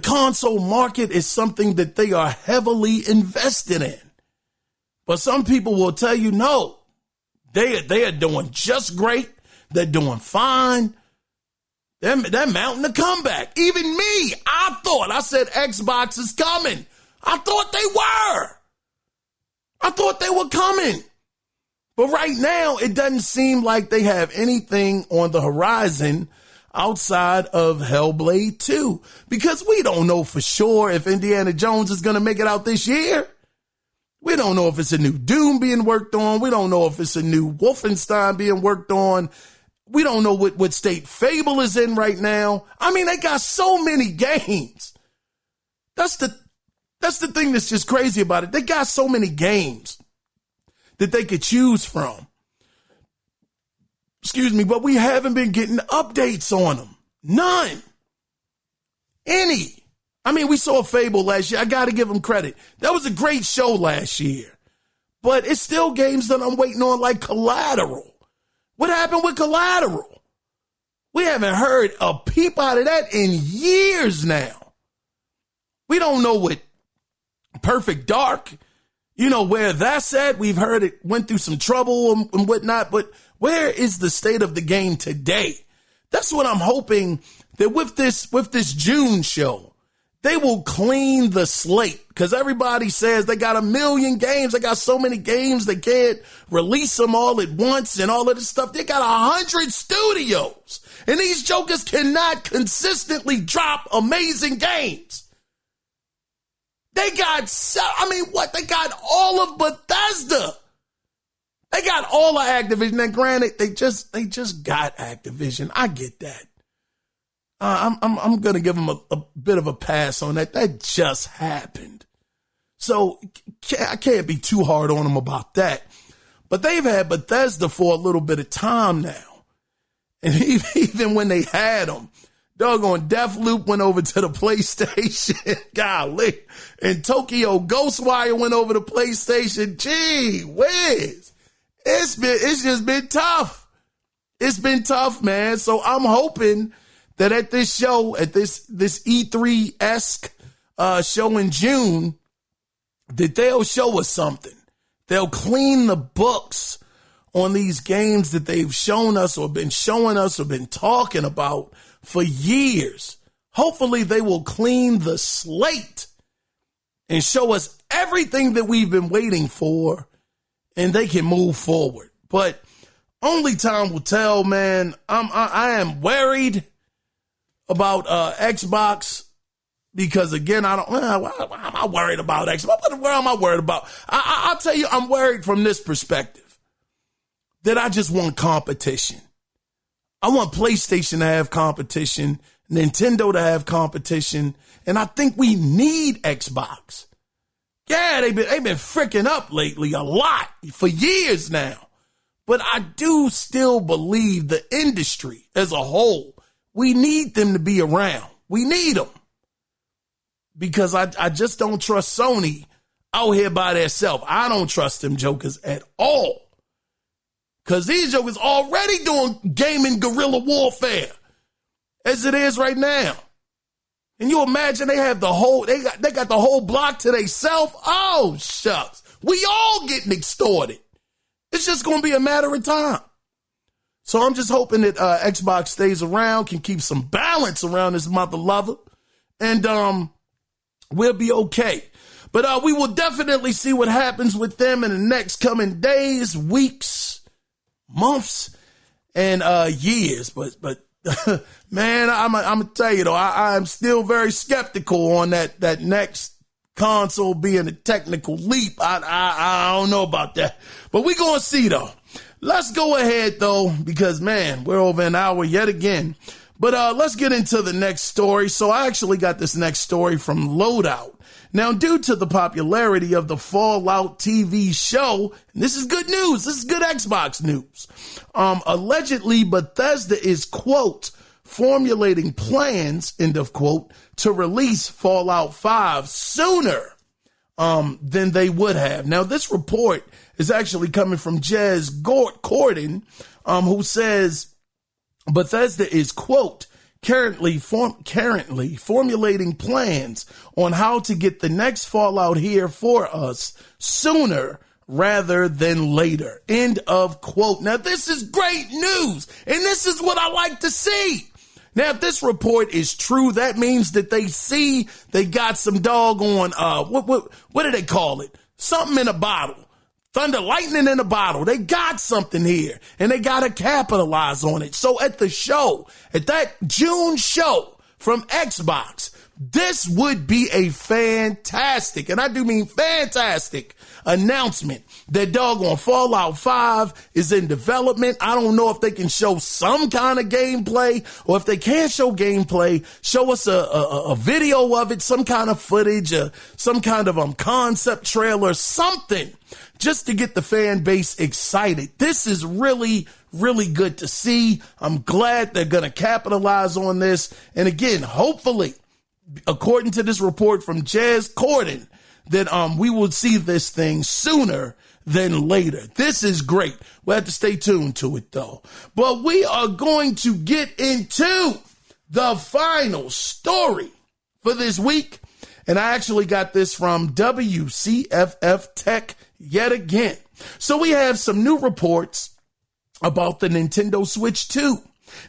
console market is something that they are heavily invested in. But some people will tell you, no, they are doing just great. They're doing fine. They're mounting a comeback. Even me, I said Xbox is coming. I thought they were coming. But right now, it doesn't seem like they have anything on the horizon outside of Hellblade 2, because we don't know for sure if Indiana Jones is going to make it out this year. We don't know if it's a new Doom being worked on. We don't know if it's a new Wolfenstein being worked on. We don't know what state Fable is in right now. I mean, they got so many games. That's the thing that's just crazy about it. They got so many games that they could choose from. Excuse me, but we haven't been getting updates on them. None. Any. I mean, we saw Fable last year. I got to give them credit. That was a great show last year. But it's still games that I'm waiting on, like Collateral. What happened with Collateral? We haven't heard a peep out of that in years now. We don't know what Perfect Dark, where that's at. We've heard it went through some trouble and whatnot, but where is the state of the game today? That's what I'm hoping, that with this June show, they will clean the slate, because everybody says they got 1 million games. They got so many games they can't release them all at once and all of this stuff. They got 100 studios, and these jokers cannot consistently drop amazing games. They got all of Bethesda. They got all of Activision. Now, granted, they just got Activision. I get that. I'm going to give them a bit of a pass on that. That just happened. So I can't be too hard on them about that. But they've had Bethesda for a little bit of time now. And even when they had them, doggone Deathloop went over to the PlayStation. Golly. And Tokyo Ghostwire went over to PlayStation. Gee whiz. It's just been tough. It's been tough, man. So I'm hoping that at this show, at this E3-esque show in June, that they'll show us something. They'll clean the books on these games that they've shown us or been showing us or been talking about for years. Hopefully they will clean the slate and show us everything that we've been waiting for, and they can move forward. But only time will tell, man. I am worried about Xbox because, again, why am I worried about Xbox? What am I worried about? I'll tell you, I'm worried from this perspective that I just want competition. I want PlayStation to have competition, Nintendo to have competition, and I think we need Xbox. Yeah, they've been freaking up lately a lot for years now. But I do still believe the industry as a whole, we need them to be around. We need them. Because I just don't trust Sony out here by themselves. I don't trust them jokers at all. Because these jokers already doing gaming guerrilla warfare as it is right now. And you imagine they got the whole block to themselves. Oh, shucks. We all getting extorted. It's just going to be a matter of time. So I'm just hoping that Xbox stays around, can keep some balance around this mother lover, and we'll be okay. But we will definitely see what happens with them in the next coming days, weeks, months, and years. But man, I'm gonna tell you though, I'm still very skeptical on that next console being a technical leap. I don't know about that, but we gonna see though. Let's go ahead though, because man, we're over an hour yet again. But let's get into the next story. So I actually got this next story from Loadout. Now, due to the popularity of the Fallout TV show, and this is good news. This is good Xbox news. Allegedly, Bethesda is, quote, formulating plans, end of quote, to release Fallout 5 sooner than they would have. Now, this report is actually coming from Jez Corden, who says Bethesda is, quote, currently formulating plans on how to get the next Fallout here for us sooner rather than later. End of quote. Now, this is great news, and this is what I like to see. Now, if this report is true, that means that they got some doggone, what do they call it? Something in a bottle. Thunder, lightning in a bottle. They got something here, and they got to capitalize on it. So at the show, at that June show from Xbox, this would be a fantastic, and I do mean fantastic, announcement that doggone Fallout 5 is in development. I don't know if they can show some kind of gameplay, or if they can't show gameplay, show us a video of it, some kind of footage, some kind of concept trailer, something, just to get the fan base excited. This is really, really good to see. I'm glad they're going to capitalize on this. And again, hopefully, according to this report from Jez Corden, that we will see this thing sooner than later. This is great. We'll have to stay tuned to it, though. But we are going to get into the final story for this week. And I actually got this from WCFF Tech yet again. So we have some new reports about the Nintendo Switch 2.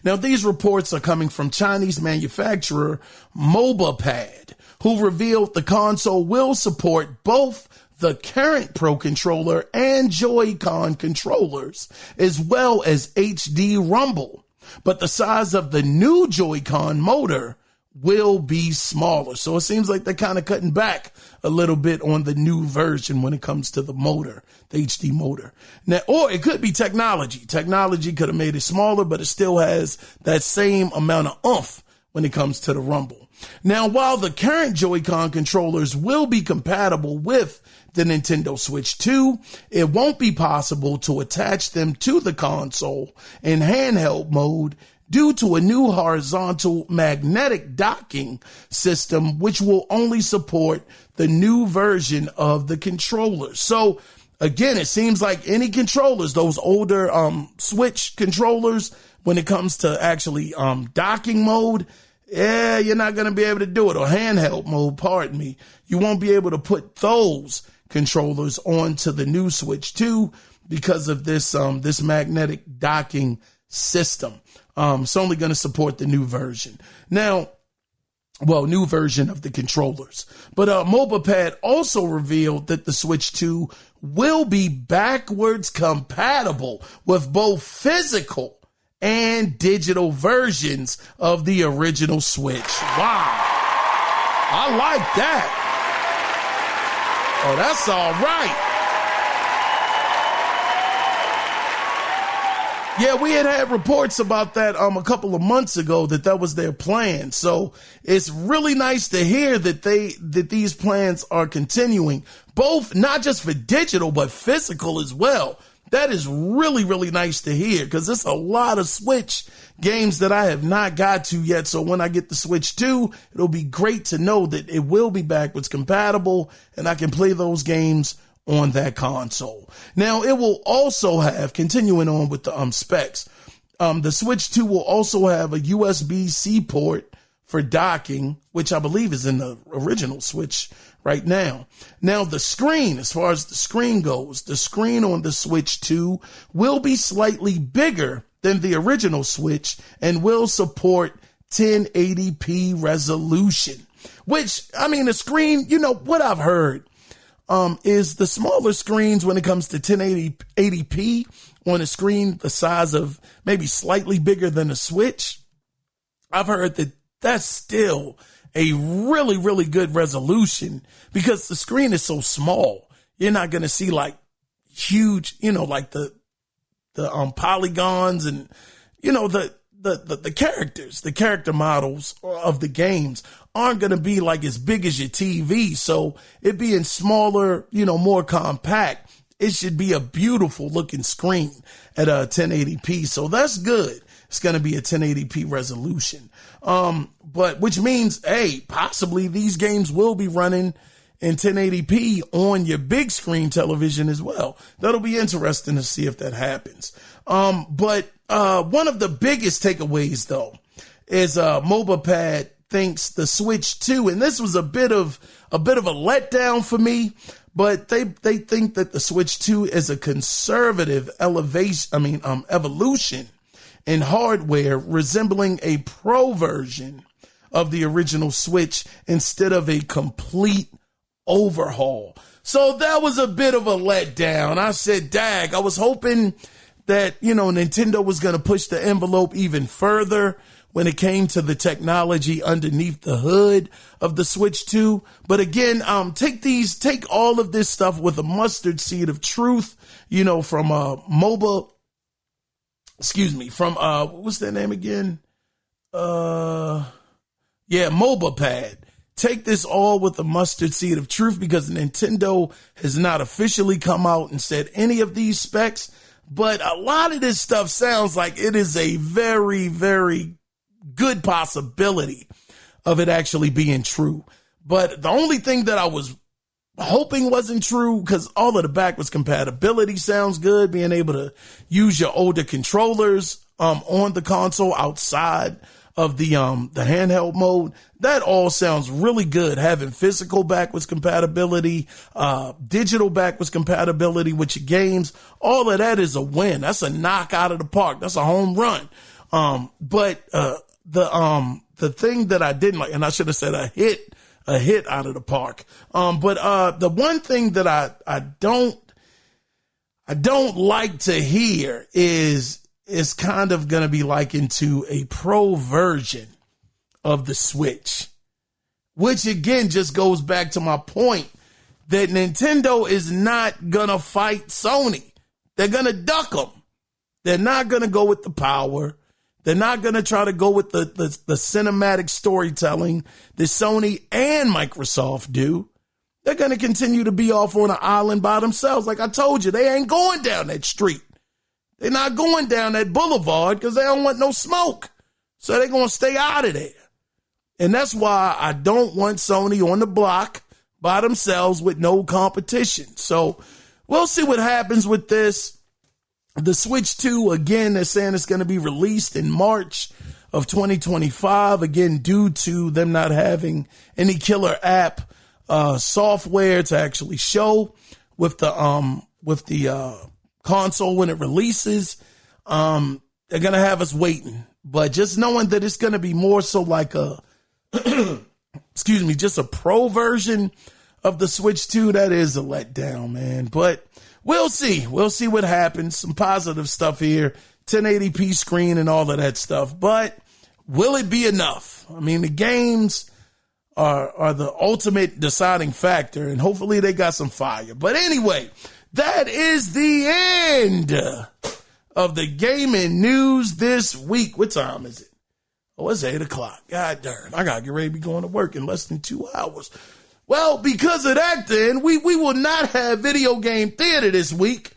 Now, these reports are coming from Chinese manufacturer MobaPad, who revealed the console will support both the current Pro Controller and Joy-Con controllers, as well as HD Rumble. But the size of the new Joy-Con motor will be smaller. So it seems like they're kind of cutting back a little bit on the new version when it comes to the motor, the HD motor. Now, or it could be technology. Technology could have made it smaller, but it still has that same amount of oomph when it comes to the Rumble. Now, while the current Joy-Con controllers will be compatible with the Nintendo Switch 2, it won't be possible to attach them to the console in handheld mode due to a new horizontal magnetic docking system, which will only support the new version of the controller. So again, it seems like any controllers, those older Switch controllers, when it comes to actually docking mode, yeah, you're not going to be able to do it. Or handheld mode, pardon me. You won't be able to put those controllers onto the new Switch 2 because of this magnetic docking system. It's only going to support the new version. Now, well, new version of the controllers. But MobilePad also revealed that the Switch 2 will be backwards compatible with both physical and digital versions of the original Switch. Wow. I like that. Oh, that's all right. Yeah, we had reports about that a couple of months ago that was their plan. So it's really nice to hear that these plans are continuing, both not just for digital but physical as well. That is really, really nice to hear because there's a lot of Switch games that I have not got to yet. So when I get the Switch 2, it'll be great to know that it will be backwards compatible and I can play those games on that console. Now, it will also have, continuing on with the specs, the Switch 2 will also have a USB-C port for docking, which I believe is in the original Switch right now. Now, the screen, as far as the screen goes, the screen on the Switch 2 will be slightly bigger than the original Switch and will support 1080p resolution, which, I mean, the screen, you know, what I've heard is the smaller screens when it comes to 1080p on a screen the size of maybe slightly bigger than a Switch. I've heard that that's still a really, really good resolution because the screen is so small. You're not going to see like huge, you know, like the polygons and, you know, the characters, the character models of the games aren't going to be like as big as your TV. So it being smaller, you know, more compact, it should be a beautiful looking screen at a 1080p. So that's good. It's going to be a 1080p resolution. But which means, hey, possibly these games will be running in 1080p on your big screen television as well. That'll be interesting to see if that happens. But one of the biggest takeaways though is MobilePad thinks the Switch 2, and this was a bit of a letdown for me, but they think that the Switch 2 is a conservative evolution in hardware resembling a pro version of the original Switch instead of a complete overhaul. So that was a bit of a letdown. I said, dag, I was hoping that, you know, Nintendo was going to push the envelope even further when it came to the technology underneath the hood of the Switch 2. But again, take all of this stuff with a mustard seed of truth, you know, from what was their name again? MobilePad. Take this all with a mustard seed of truth because Nintendo has not officially come out and said any of these specs, but a lot of this stuff sounds like it is a very, very good possibility of it actually being true. But the only thing that I was hoping wasn't true, because all of the backwards compatibility sounds good, being able to use your older controllers on the console outside of the handheld mode, that all sounds really good. Having physical backwards compatibility, digital backwards compatibility with your games, all of that is a win. That's a knock out of the park. That's a home run. But the thing that I didn't like, and I should have said a hit out of the park. But the one thing that I don't like to hear is kind of going to be likened to a pro version of the Switch, which again just goes back to my point that Nintendo is not going to fight Sony. They're going to duck them. They're not going to go with the power. They're not going to try to go with the cinematic storytelling that Sony and Microsoft do. They're going to continue to be off on an island by themselves. Like I told you, they ain't going down that street. They're not going down that boulevard because they don't want no smoke. So they're going to stay out of there. And that's why I don't want Sony on the block by themselves with no competition. So we'll see what happens with this. The Switch 2, again, they're saying it's going to be released in March of 2025. Again, due to them not having any killer app software to actually show with the console when it releases. they're going to have us waiting. But just knowing that it's going to be more so like a, just a pro version of the Switch 2, that is a letdown, man. But we'll see. We'll see what happens. Some positive stuff here. 1080p screen and all of that stuff. But will it be enough? I mean, the games are the ultimate deciding factor, and hopefully they got some fire. But anyway, that is the end of the gaming news this week. What time is it? Oh, it's 8 o'clock. God darn, I got to get ready to be going to work in less than 2 hours. Well, because of that, then, we will not have video game theater this week.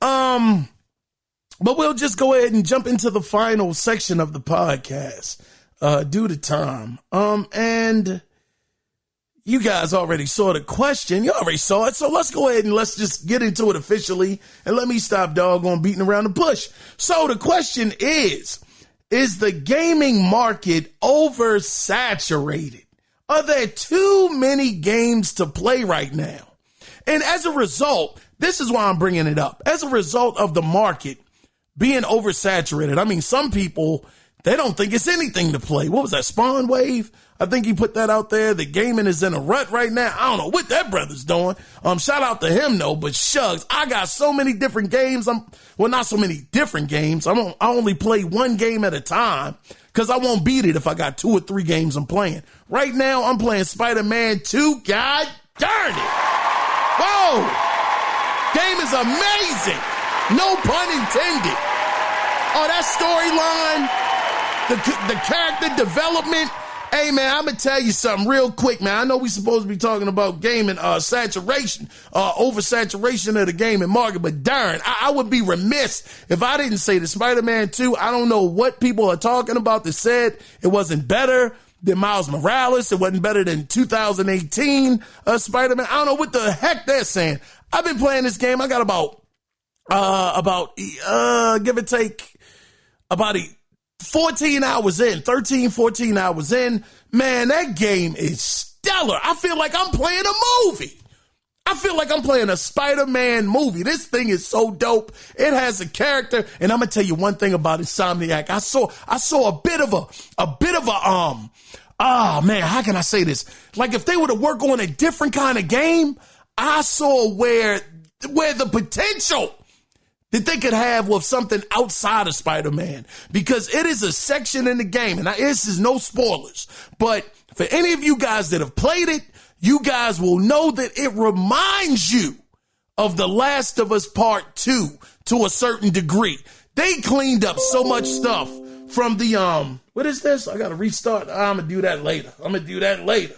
But we'll just go ahead and jump into the final section of the podcast due to time. And you guys already saw the question. You already saw it. So let's go ahead and let's just get into it officially. And let me stop doggone beating around the bush. So the question is the gaming market oversaturated? Are there too many games to play right now? And as a result, this is why I'm bringing it up. As a result of the market being oversaturated, I mean, some people, they don't think it's anything to play. What was that, Spawn Wave? I think he put that out there. The gaming is in a rut right now. I don't know what that brother's doing. Shout out to him, though. But shucks, I got so many different games. Not so many different games. I only play one game at a time because I won't beat it if I got 2 or 3 games I'm playing. Right now, I'm playing Spider-Man 2. God darn it. Whoa. Game is amazing. No pun intended. Oh, that storyline, the character development. Hey, man, I'm going to tell you something real quick, man. I know we're supposed to be talking about gaming saturation, oversaturation of the gaming market, but darn, I would be remiss if I didn't say the Spider-Man 2. I don't know what people are talking about that said it wasn't better than Miles Morales. It wasn't better than 2018 Spider-Man. I don't know what the heck they're saying. I've been playing this game. I got about give or take, about 14 hours in, 13, 14 hours in. Man, that game is stellar. I feel like I'm playing a movie. I feel like I'm playing a Spider-Man movie. This thing is so dope. It has a character, and I'm gonna tell you one thing about Insomniac. I saw a bit of man, how can I say this? Like if they were to work on a different kind of game, I saw where the potential that they could have with something outside of Spider-Man, because it is a section in the game, and this is no spoilers, but for any of you guys that have played it, you guys will know that it reminds you of The Last of Us Part 2 to a certain degree. They cleaned up so much stuff from the, what is this? I got to restart. I'm going to do that later.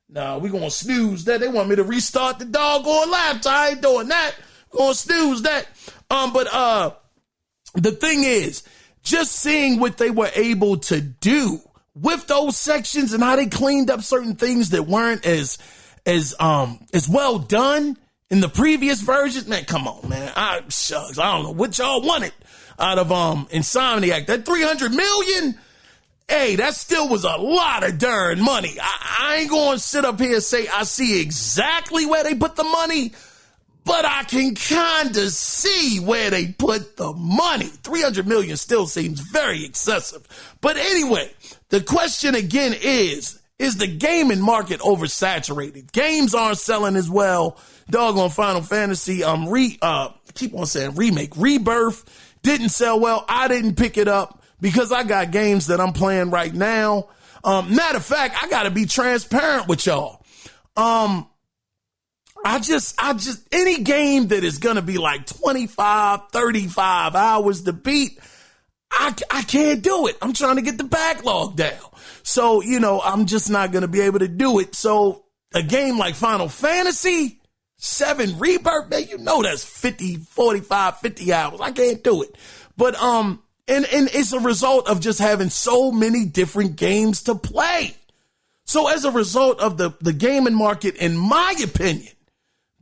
Nah, we're going to snooze that. They want me to restart the doggone laptop. I ain't doing that. Going to snooze that. But the thing is, just seeing what they were able to do with those sections and how they cleaned up certain things that weren't as well done in the previous versions. Man, come on, man. I don't know what y'all wanted out of Insomniac. That $300 million, hey, that still was a lot of darn money. I ain't going to sit up here and say I see exactly where they put the money, but I can kind of see where they put the money. $300 million still seems very excessive. But anyway, the question again is the gaming market oversaturated? Games aren't selling as well. Doggone Final Fantasy, keep on saying remake, Rebirth didn't sell well. I didn't pick it up because I got games that I'm playing right now. Matter of fact, I got to be transparent with y'all. I just, any game that is going to be like 25, 35 hours to beat, I can't do it. I'm trying to get the backlog down. So, I'm just not going to be able to do it. So a game like Final Fantasy 7 Rebirth, man, that's 50, 45, 50 hours. I can't do it. But, and it's a result of just having so many different games to play. So as a result of the gaming market, in my opinion,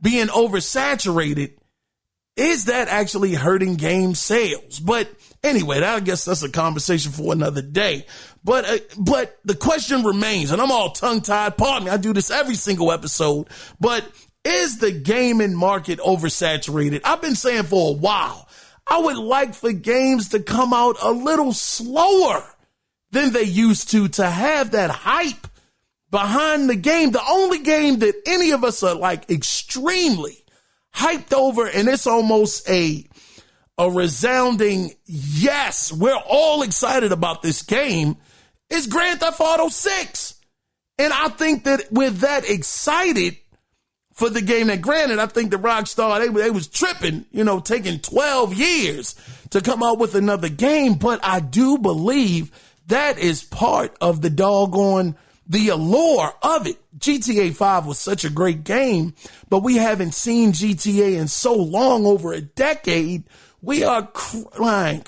being oversaturated, is that actually hurting game sales? But anyway, I guess that's a conversation for another day. But the question remains, and I'm all tongue-tied. Pardon me, I do this every single episode. But is the gaming market oversaturated? I've been saying for a while, I would like for games to come out a little slower than they used to have that hype behind the game. The only game that any of us are like extremely hyped over, and it's almost a resounding yes, we're all excited about this game, is Grand Theft Auto 6. And I think that we're that excited for the game that, granted, I think the Rockstar, they was tripping, taking 12 years to come out with another game. But I do believe that is part of the allure of it. GTA 5 was such a great game, but we haven't seen GTA in so long, over a decade. We are crying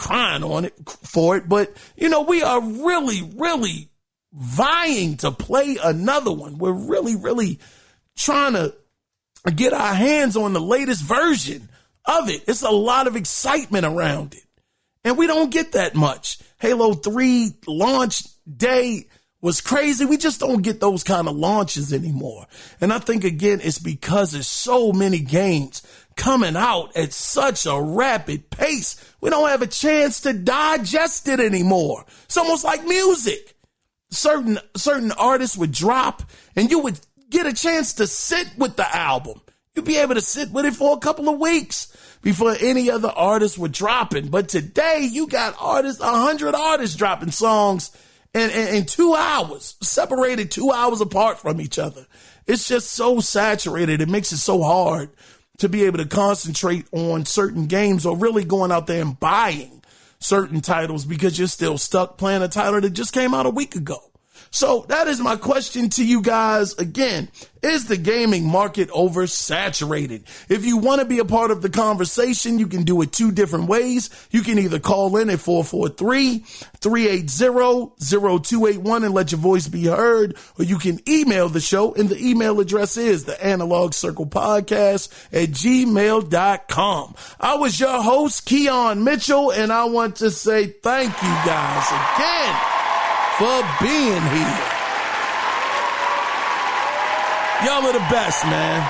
on it for it, but we are really, really vying to play another one. We're really, really trying to get our hands on the latest version of it. It's a lot of excitement around it, and we don't get that much. Halo 3 launch day was crazy. We just don't get those kind of launches anymore. And I think, again, it's because there's so many games coming out at such a rapid pace. We don't have a chance to digest it anymore. It's almost like music. Certain artists would drop and you would get a chance to sit with the album. You'd be able to sit with it for a couple of weeks before any other artists were dropping. But today you got 100 artists dropping songs in 2 hours, separated 2 hours apart from each other. It's just so saturated. It makes it so hard to be able to concentrate on certain games or really going out there and buying certain titles because you're still stuck playing a title that just came out a week ago. So that is my question to you guys. Again, is the gaming market oversaturated? If you want to be a part of the conversation, you can do it 2 different ways. You can either call in at 443-380-0281 and let your voice be heard, or you can email the show, and the email address is theanalogcirclepodcast@gmail.com. I was your host, Kiaun Mitchell, and I want to say thank you guys again for being here. Y'all are the best, man.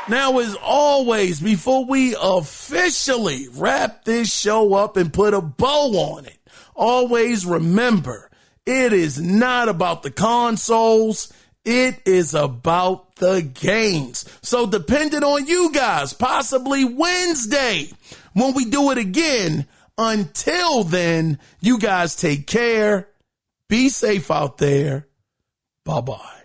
Now, as always, before we officially wrap this show up and put a bow on it, always remember, it is not about the consoles. It is about the games. So depending on you guys, possibly Wednesday when we do it again. Until then, you guys take care. Be safe out there. Bye-bye.